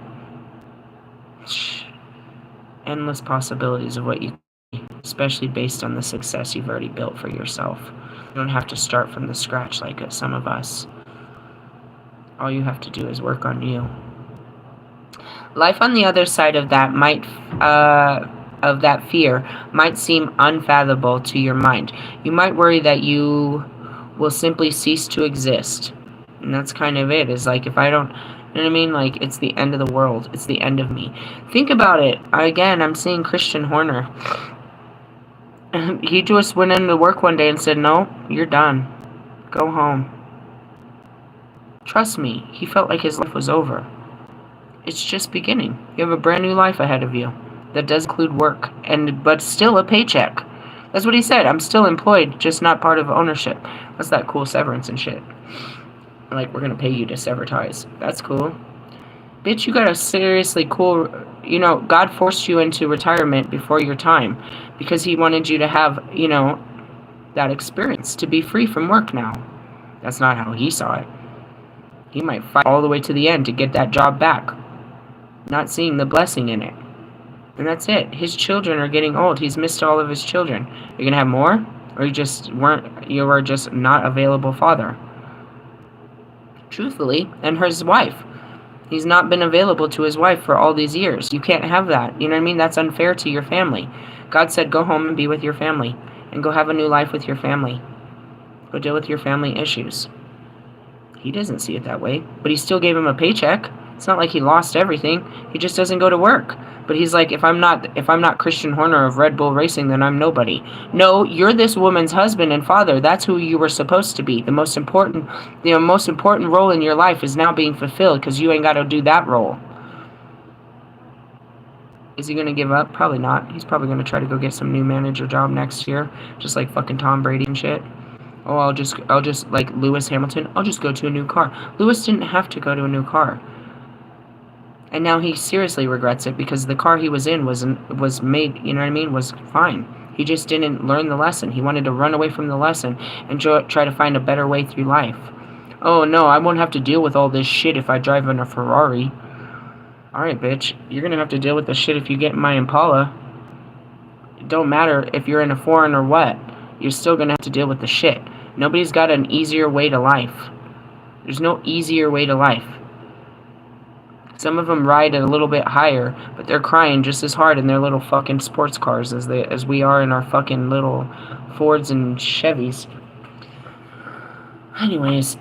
Endless possibilities of what you can be, especially based on the success you've already built for yourself. You don't have to start from the scratch like some of us. All you have to do is work on you. Life on the other side of that of that fear might seem unfathomable to your mind. You might worry that you will simply cease to exist. And that's kind of it. Is like, if I don't, you know what I mean? Like, it's the end of the world. It's the end of me. Think about it. Again, I'm seeing Christian Horner. He just went into work one day and said, no, you're done. Go home. Trust me, he felt like his life was over. It's just beginning. You have a brand new life ahead of you that does include work, but still a paycheck. That's what he said. I'm still employed, just not part of ownership. That's that cool severance and shit. Like, we're going to pay you to sever ties. That's cool. Bitch, you got a seriously cool... You know, God forced you into retirement before your time because he wanted you to have, you know, that experience, to be free from work now. That's not how he saw it. He might fight all the way to the end to get that job back, not seeing the blessing in it. And that's it. His children are getting old. He's missed all of his children. Are you going to have more? Or you were just not available father? Truthfully, and his wife. He's not been available to his wife for all these years. You can't have that. You know what I mean? That's unfair to your family. God said, go home and be with your family. And go have a new life with your family. Go deal with your family issues. He doesn't see it that way. But he still gave him a paycheck. It's not like he lost everything. He just doesn't go to work. But he's like, if I'm not Christian Horner of Red Bull Racing, then I'm nobody. No, you're this woman's husband and father. That's who you were supposed to be. The most important role in your life is now being fulfilled because you ain't got to do that role. Is he going to give up? Probably not. He's probably going to try to go get some new manager job next year, just like fucking Tom Brady and shit. Oh, I'll just like Lewis Hamilton. I'll just go to a new car. Lewis didn't have to go to a new car. And now he seriously regrets it because the car he was in was made, you know what I mean, was fine. He just didn't learn the lesson. He wanted to run away from the lesson and try to find a better way through life. Oh, no, I won't have to deal with all this shit if I drive in a Ferrari. Alright, bitch, you're going to have to deal with the shit if you get in my Impala. It don't matter if you're in a foreign or what. you're still going to have to deal with the shit. Nobody's got an easier way to life. There's no easier way to life. Some of them ride it a little bit higher, but they're crying just as hard in their little fucking sports cars as we are in our fucking little Fords and Chevys. Anyways,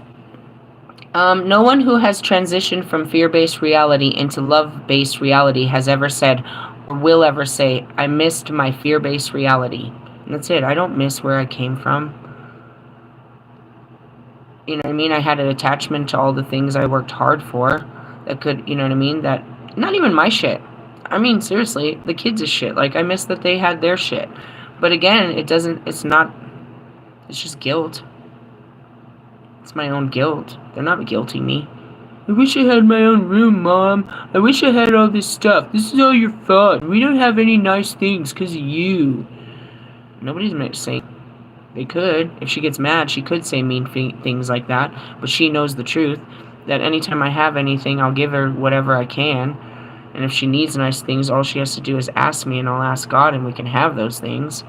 no one who has transitioned from fear-based reality into love-based reality has ever said or will ever say, I missed my fear-based reality. And that's it. I don't miss where I came from. You know what I mean? I had an attachment to all the things I worked hard for that could, you know what I mean? That, not even my shit. I mean, seriously, the kids' shit. Like, I miss that they had their shit. But again, it's just guilt. It's my own guilt. They're not guilting me. I wish I had my own room, Mom. I wish I had all this stuff. This is all your fault. We don't have any nice things because of you. Nobody's saying... They could. If she gets mad, she could say mean things like that. But she knows the truth. That anytime I have anything, I'll give her whatever I can. And if she needs nice things, all she has to do is ask me, and I'll ask God, and we can have those things.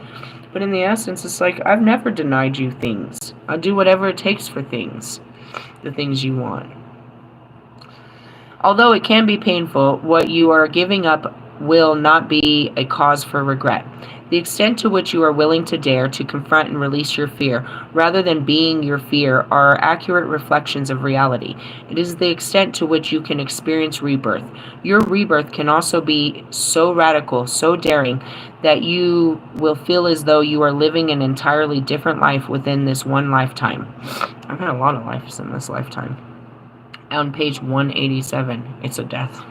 But in the essence, it's like, I've never denied you things. I'll do whatever it takes for things. The things you want. Although it can be painful, what you are giving up will not be a cause for regret. The extent to which you are willing to dare to confront and release your fear, rather than being your fear, are accurate reflections of reality. It is the extent to which you can experience rebirth. Your rebirth can also be so radical, so daring, that you will feel as though you are living an entirely different life within this one lifetime. I've had a lot of lives in this lifetime. On page 187, it's a death.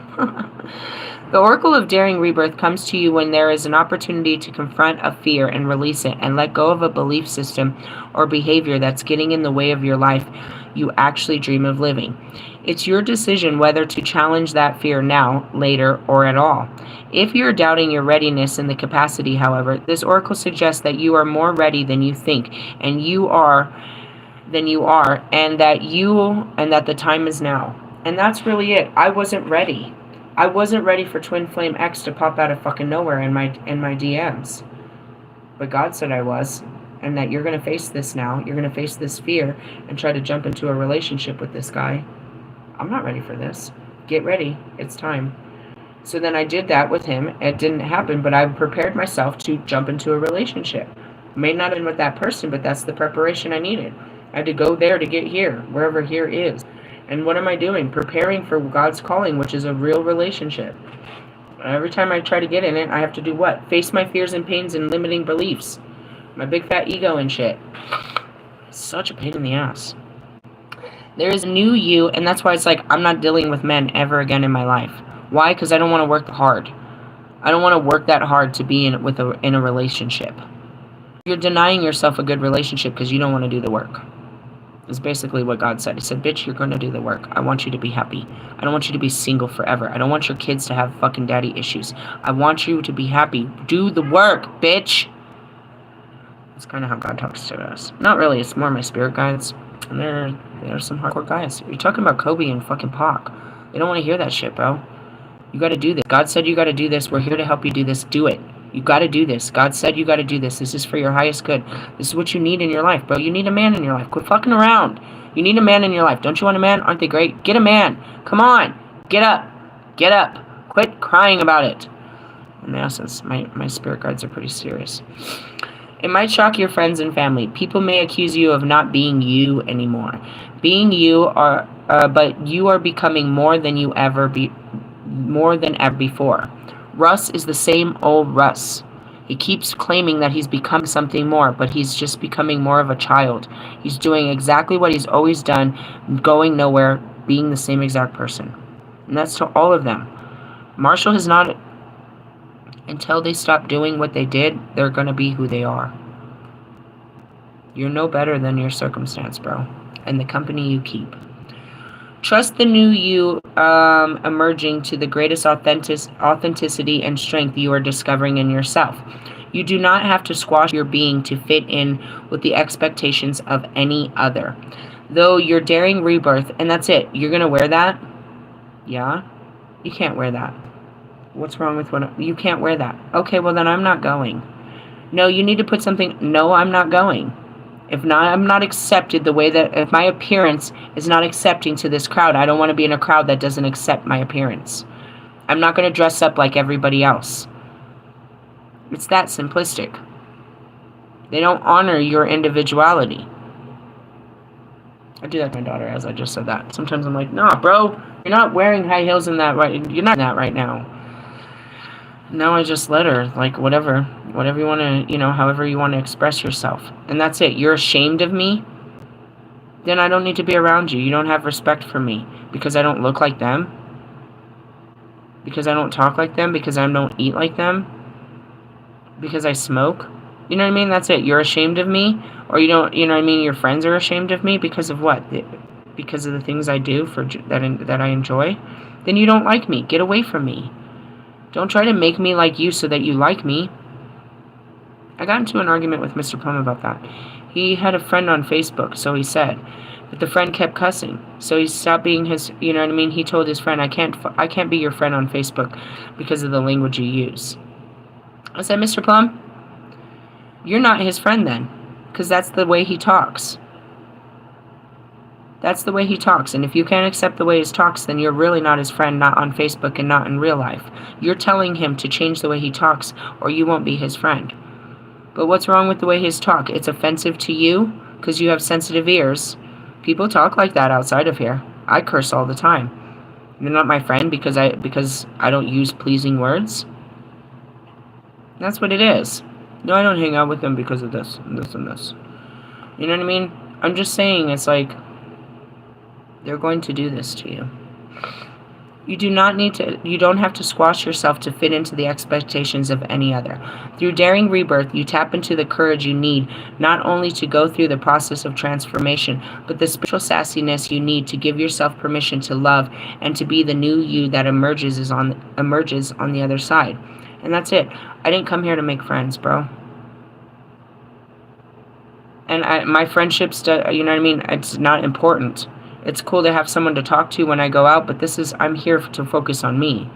The oracle of daring rebirth comes to you when there is an opportunity to confront a fear and release it and let go of a belief system or behavior that's getting in the way of your life you actually dream of living. It's your decision whether to challenge that fear now, later, or at all. If you're doubting your readiness and the capacity, however, this oracle suggests that you are more ready than you think, and that the time is now. And that's really it. I wasn't ready. I wasn't ready for Twin Flame X to pop out of fucking nowhere in my DMs. But God said I was, and that you're going to face this now. You're going to face this fear and try to jump into a relationship with this guy. I'm not ready for this. Get ready. It's time. So then I did that with him. It didn't happen, but I prepared myself to jump into a relationship. May not have been with that person, but that's the preparation I needed. I had to go there to get here, wherever here is. And what am I doing? Preparing for God's calling, which is a real relationship. Every time I try to get in it, I have to do what? Face my fears and pains and limiting beliefs. My big fat ego and shit. It's such a pain in the ass. There is a new you, and that's why it's like, I'm not dealing with men ever again in my life. Why? Because I don't want to work hard. I don't want to work that hard to be in a relationship. You're denying yourself a good relationship because you don't want to do the work. Is basically what God said. He said, bitch, you're going to do the work. I want you to be happy. I don't want you to be single forever. I don't want your kids to have fucking daddy issues. I want you to be happy. Do the work, bitch. That's kind of how God talks to us. Not really. It's more my spirit guides. And they're some hardcore guys. You're talking about Kobe and fucking Pac. They don't want to hear that shit, bro. You got to do this. God said you got to do this. We're here to help you do this. Do it. You got to do this. God said you got to do this. This is for your highest good. This is what you need in your life, bro. You need a man in your life. Quit fucking around. You need a man in your life. Don't you want a man? Aren't they great? Get a man. Come on. Get up. Get up. Quit crying about it. In essence, my spirit guides are pretty serious. It might shock your friends and family. People may accuse you of not being you anymore. Being you but you are becoming more than ever before. Russ is the same old Russ. He keeps claiming that he's become something more, but he's just becoming more of a child. He's doing exactly what he's always done, going nowhere, being the same exact person. And that's to all of them. Marshall has not... Until they stop doing what they did, they're going to be who they are. You're no better than your circumstance, bro. And the company you keep. Trust the new you emerging to the greatest authenticity and strength you are discovering in yourself. You do not have to squash your being to fit in with the expectations of any other. Though you're daring rebirth, and that's it. You're going to wear that? Yeah? You can't wear that. What's wrong with what? You can't wear that. Okay, well then I'm not going. No, you need to put something, no, I'm not going. If not, I'm not accepted the way that, if my appearance is not accepting to this crowd, I don't want to be in a crowd that doesn't accept my appearance. I'm not going to dress up like everybody else. It's that simplistic. They don't honor your individuality. I do that to my daughter as I just said that. Sometimes I'm like, nah, bro, you're not wearing high heels in that right. You're not in that right now. Now I just let her, like, whatever you want to, however you want to express yourself. And that's it. You're ashamed of me? Then I don't need to be around you. You don't have respect for me because I don't look like them, because I don't talk like them, because I don't eat like them, because I smoke. You know what I mean? That's it. You're ashamed of me, or you don't, you know what I mean? Your friends are ashamed of me because of what? Because of the things I do that I enjoy? Then you don't like me. Get away from me. Don't try to make me like you so that you like me. I got into an argument with Mr. Plum about that. He had a friend on Facebook, so he said, but the friend kept cussing. So he stopped being his, you know what I mean? He told his friend, I can't be your friend on Facebook because of the language you use. I said, Mr. Plum, you're not his friend then, because that's the way he talks. That's the way he talks, and if you can't accept the way he talks, then you're really not his friend, not on Facebook and not in real life. You're telling him to change the way he talks, or you won't be his friend. But what's wrong with the way his talk? It's offensive to you because you have sensitive ears. People talk like that outside of here. I curse all the time. You're not my friend because I don't use pleasing words. That's what it is. No, I don't hang out with them because of this and this and this. You know what I mean? I'm just saying, it's like, they're going to do this to you. You don't have to squash yourself to fit into the expectations of any other. Through daring rebirth, you tap into the courage you need, not only to go through the process of transformation, but the spiritual sassiness you need to give yourself permission to love and to be the new you that emerges on the other side. And that's it. I didn't come here to make friends, bro. And my friendships, you know what I mean? It's not important. It's cool to have someone to talk to when I go out, but I'm here to focus on me.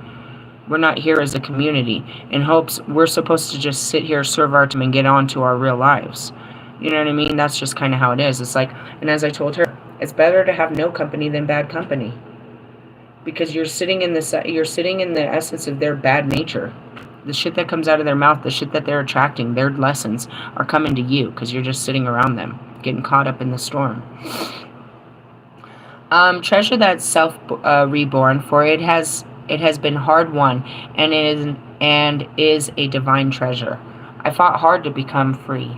We're not here as a community in hopes we're supposed to just sit here, serve our time, and get on to our real lives. You know what I mean? That's just kind of how it is. It's like, and as I told her, it's better to have no company than bad company. Because you're sitting in the essence of their bad nature. The shit that comes out of their mouth, the shit that they're attracting, their lessons are coming to you because you're just sitting around them, getting caught up in the storm. Treasure that self reborn, for it has been hard won, and is a divine treasure. I fought hard to become free.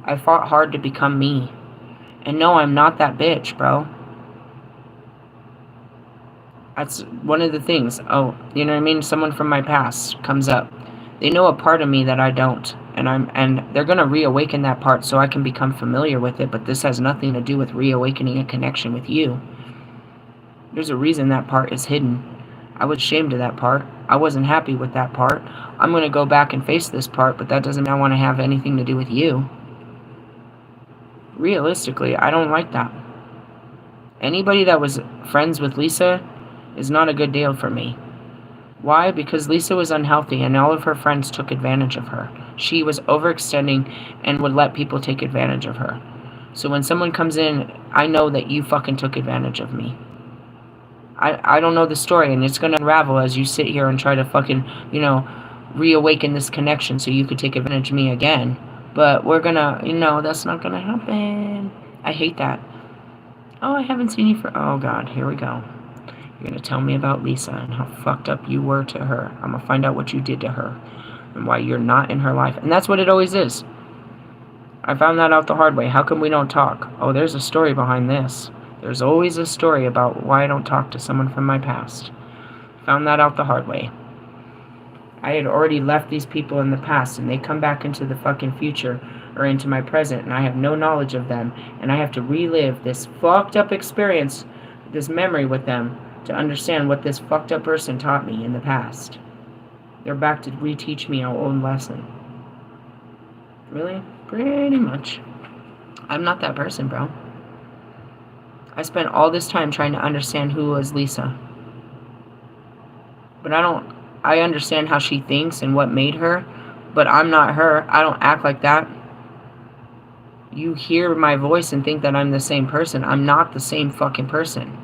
I fought hard to become me. And no, I'm not that bitch, bro. That's one of the things. Oh, you know what I mean? Someone from my past comes up. They know a part of me that I don't. And they're going to reawaken that part so I can become familiar with it, but this has nothing to do with reawakening a connection with you. There's a reason that part is hidden. I was ashamed of that part. I wasn't happy with that part. I'm going to go back and face this part, but that doesn't mean I want to have anything to do with you. Realistically, I don't like that. Anybody that was friends with Lisa is not a good deal for me. Why? Because Lisa was unhealthy and all of her friends took advantage of her. She was overextending and would let people take advantage of her. So when someone comes in, I know that you fucking took advantage of me. I don't know the story, and it's going to unravel as you sit here and try to fucking, reawaken this connection so you could take advantage of me again. But we're going to, that's not going to happen. I hate that. Oh, I haven't seen you for, oh God, here we go. You're going to tell me about Lisa and how fucked up you were to her. I'm going to find out what you did to her and why you're not in her life. And that's what it always is. I found that out the hard way. How come we don't talk? Oh, there's a story behind this. There's always a story about why I don't talk to someone from my past. Found that out the hard way. I had already left these people in the past, and they come back into the fucking future or into my present, and I have no knowledge of them, and I have to relive this fucked up experience, this memory with them, to understand what this fucked up person taught me in the past. They're back to reteach me our own lesson. Really? Pretty much. I'm not that person, bro. I spent all this time trying to understand who was Lisa. But I understand how she thinks and what made her, but I'm not her. I don't act like that. You hear my voice and think that I'm the same person. I'm not the same fucking person.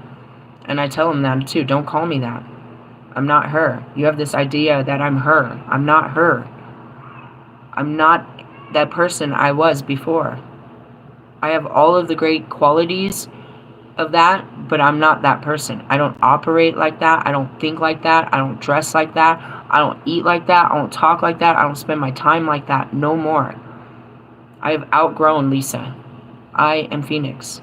And I tell them that too. Don't call me that. I'm not her. You have this idea that I'm her. I'm not her. I'm not that person I was before. I have all of the great qualities of that, but I'm not that person. I don't operate like that. I don't think like that. I don't dress like that. I don't eat like that. I don't talk like that. I don't spend my time like that. No more. I have outgrown Lisa. I am Phoenix.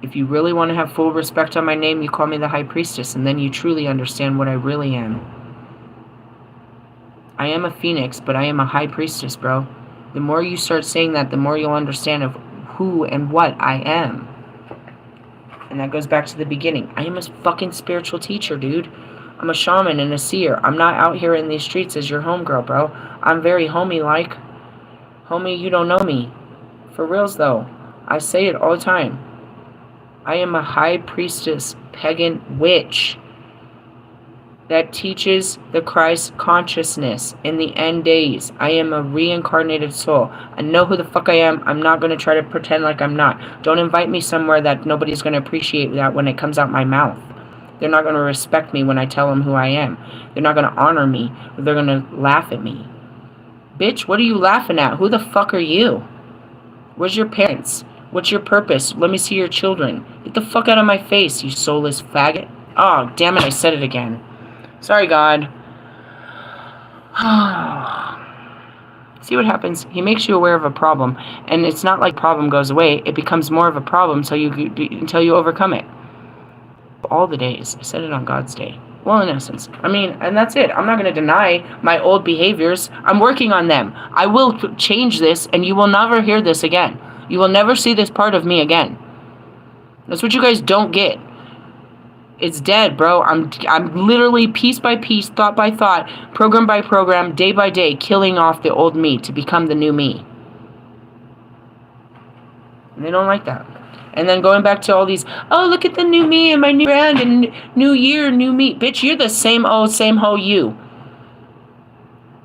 If you really want to have full respect on my name, you call me the High Priestess, and then you truly understand what I really am. I am a Phoenix, but I am a High Priestess, bro. The more you start saying that, the more you'll understand of who and what I am. And that goes back to the beginning. I am a fucking spiritual teacher, dude. I'm a shaman and a seer. I'm not out here in these streets as your homegirl, bro. I'm very homie-like. Homie, you don't know me. For reals, though. I say it all the time. I am a high priestess, pagan witch that teaches the Christ consciousness in the end days. I am a reincarnated soul. I know who the fuck I am. I'm not going to try to pretend like I'm not. Don't invite me somewhere that nobody's going to appreciate that when it comes out my mouth. They're not going to respect me when I tell them who I am. They're not going to honor me. They're going to laugh at me. Bitch, what are you laughing at? Who the fuck are you? Where's your parents? What's your purpose? Let me see your children. Get the fuck out of my face, you soulless faggot. Oh, damn it, I said it again. Sorry, God. See what happens? He makes you aware of a problem, and it's not like problem goes away. It becomes more of a problem until you overcome it. All the days. I said it on God's day. Well, in essence. I mean, and that's it. I'm not going to deny my old behaviors. I'm working on them. I will change this, and you will never hear this again. You will never see this part of me again. That's what you guys don't get. It's dead, bro. I'm literally piece by piece, thought by thought, program by program, day by day, killing off the old me to become the new me. And they don't like that. And then going back to all these, oh, look at the new me and my new brand and new year, new me. Bitch, you're the same old, same hoe you.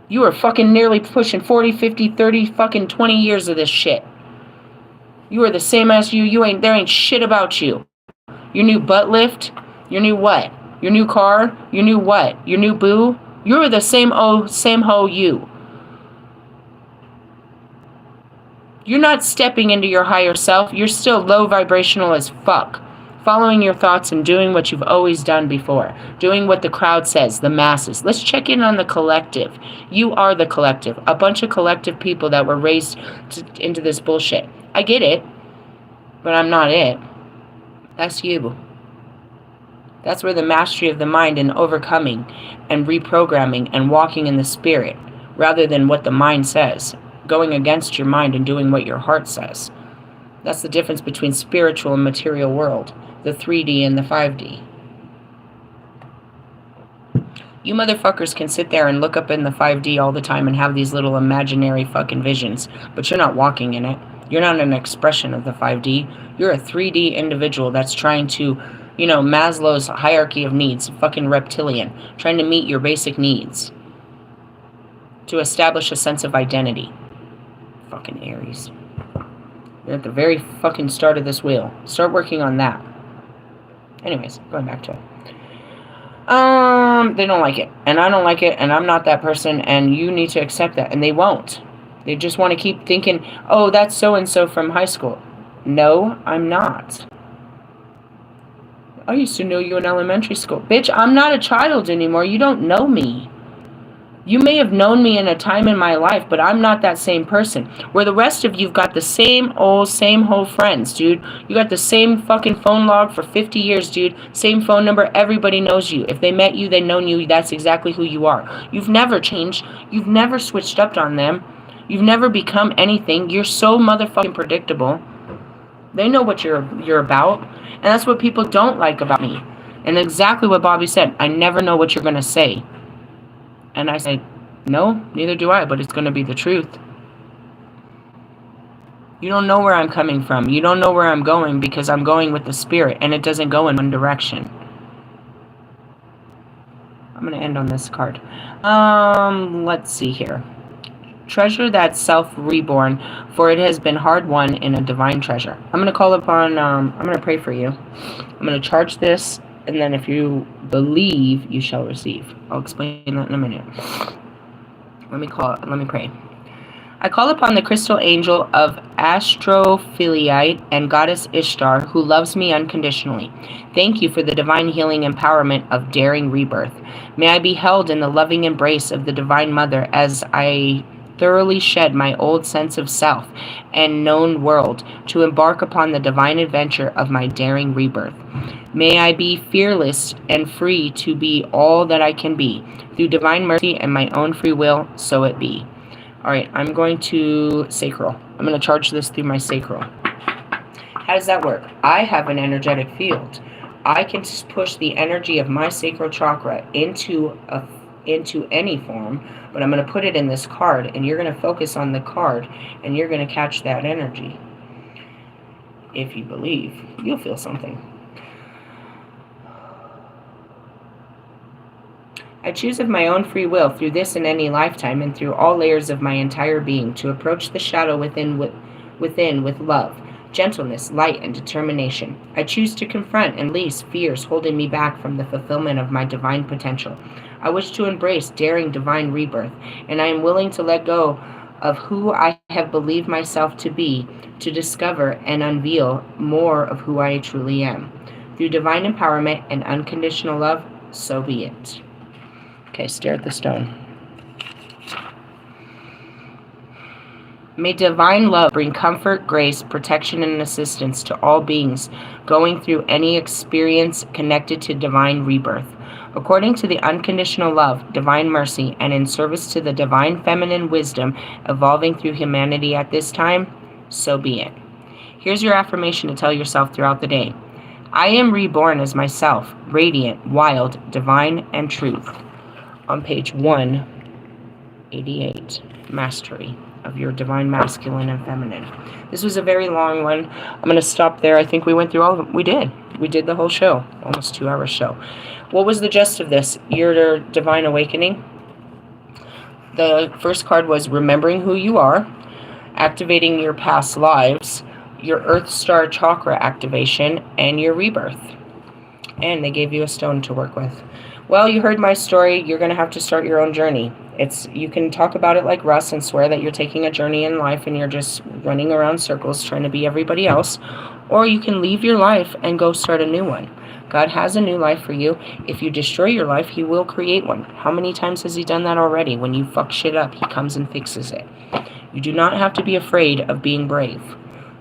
You are fucking nearly pushing 40, 50, 30, fucking 20 years of this shit. You are the same as you. There ain't shit about you. Your new butt lift, your new what? Your new car, your new what? Your new boo? You're the same old, same hoe you. You're not stepping into your higher self. You're still low vibrational as fuck. Following your thoughts and doing what you've always done before. Doing what the crowd says, the masses. Let's check in on the collective. You are the collective. A bunch of collective people that were raised into this bullshit. I get it, but I'm not it. That's you. That's where the mastery of the mind and overcoming and reprogramming and walking in the spirit, rather than what the mind says. Going against your mind and doing what your heart says. That's the difference between spiritual and material world. The 3D and the 5D. You motherfuckers can sit there and look up in the 5D all the time and have these little imaginary fucking visions, but you're not walking in it. You're not an expression of the 5D. You're a 3D individual that's trying to, Maslow's hierarchy of needs, fucking reptilian, trying to meet your basic needs. To establish a sense of identity. Fucking Aries. You're at the very fucking start of this wheel. Start working on that. Anyways, going back to it. They don't like it. And I don't like it. And I'm not that person. And you need to accept that. And they won't. They just want to keep thinking, oh, that's so-and-so from high school. No, I'm not. I used to know you in elementary school. Bitch, I'm not a child anymore. You don't know me. You may have known me in a time in my life, but I'm not that same person. Where the rest of you've got the same old, same whole friends, dude. You got the same fucking phone log for 50 years, dude. Same phone number. Everybody knows you. If they met you, they known you. That's exactly who you are. You've never changed. You've never switched up on them. You've never become anything. You're so motherfucking predictable. They know what you're about. And that's what people don't like about me. And exactly what Bobby said. I never know what you're going to say. And I said, no, neither do I, but it's going to be the truth. You don't know where I'm coming from. You don't know where I'm going because I'm going with the spirit, and it doesn't go in one direction. I'm going to end on this card. Let's see here. Treasure that self reborn, for it has been hard won in a divine treasure. I'm going to call upon, I'm going to pray for you. I'm going to charge this, and then if you believe, you shall receive. I'll explain that in a minute. Let me pray. I call upon the crystal angel of Astrophiliite and goddess Ishtar, who loves me unconditionally. Thank you for the divine healing empowerment of daring rebirth. May I be held in the loving embrace of the Divine Mother as I thoroughly shed my old sense of self and known world to embark upon the divine adventure of my daring rebirth. May I be fearless and free to be all that I can be. Through divine mercy and my own free will, so it be. Alright, I'm going to sacral. I'm going to charge this through my sacral. How does that work? I have an energetic field. I can push the energy of my sacral chakra into any form, but I'm going to put it in this card, and you're going to focus on the card, and you're going to catch that energy. If you believe, you'll feel something. I choose of my own free will through this and any lifetime and through all layers of my entire being to approach the shadow within with love, gentleness, light, and determination. I choose to confront and release fears holding me back from the fulfillment of my divine potential. I wish to embrace daring divine rebirth, and I am willing to let go of who I have believed myself to be to discover and unveil more of who I truly am. Through divine empowerment and unconditional love, so be it. Okay, stare at the stone. May divine love bring comfort, grace, protection, and assistance to all beings going through any experience connected to divine rebirth. According to the unconditional love, divine mercy, and in service to the divine feminine wisdom evolving through humanity at this time, so be it. Here's your affirmation to tell yourself throughout the day. I am reborn as myself, radiant, wild, divine, and truth. On page 188, Mastery of your divine masculine and feminine. This was a very long one. I'm going to stop there. I think we went through all of them. We did the whole show, almost 2-hour show. What was the gist of this? Your divine awakening. The first card was remembering who you are, activating your past lives, your Earth Star chakra activation, and your rebirth. And they gave you a stone to work with. Well, you heard my story. You're going to have to start your own journey. You can talk about it like Russ and swear that you're taking a journey in life and you're just running around circles trying to be everybody else. Or you can leave your life and go start a new one. God has a new life for you. If you destroy your life, He will create one. How many times has He done that already? When you fuck shit up, He comes and fixes it. You do not have to be afraid of being brave.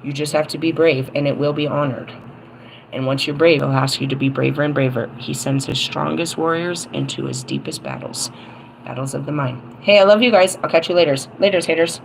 You just have to be brave, and it will be honored. And once you're brave, He'll ask you to be braver and braver. He sends His strongest warriors into His deepest battles. Battles of the mind. Hey, I love you guys. I'll catch you later. Laters, haters.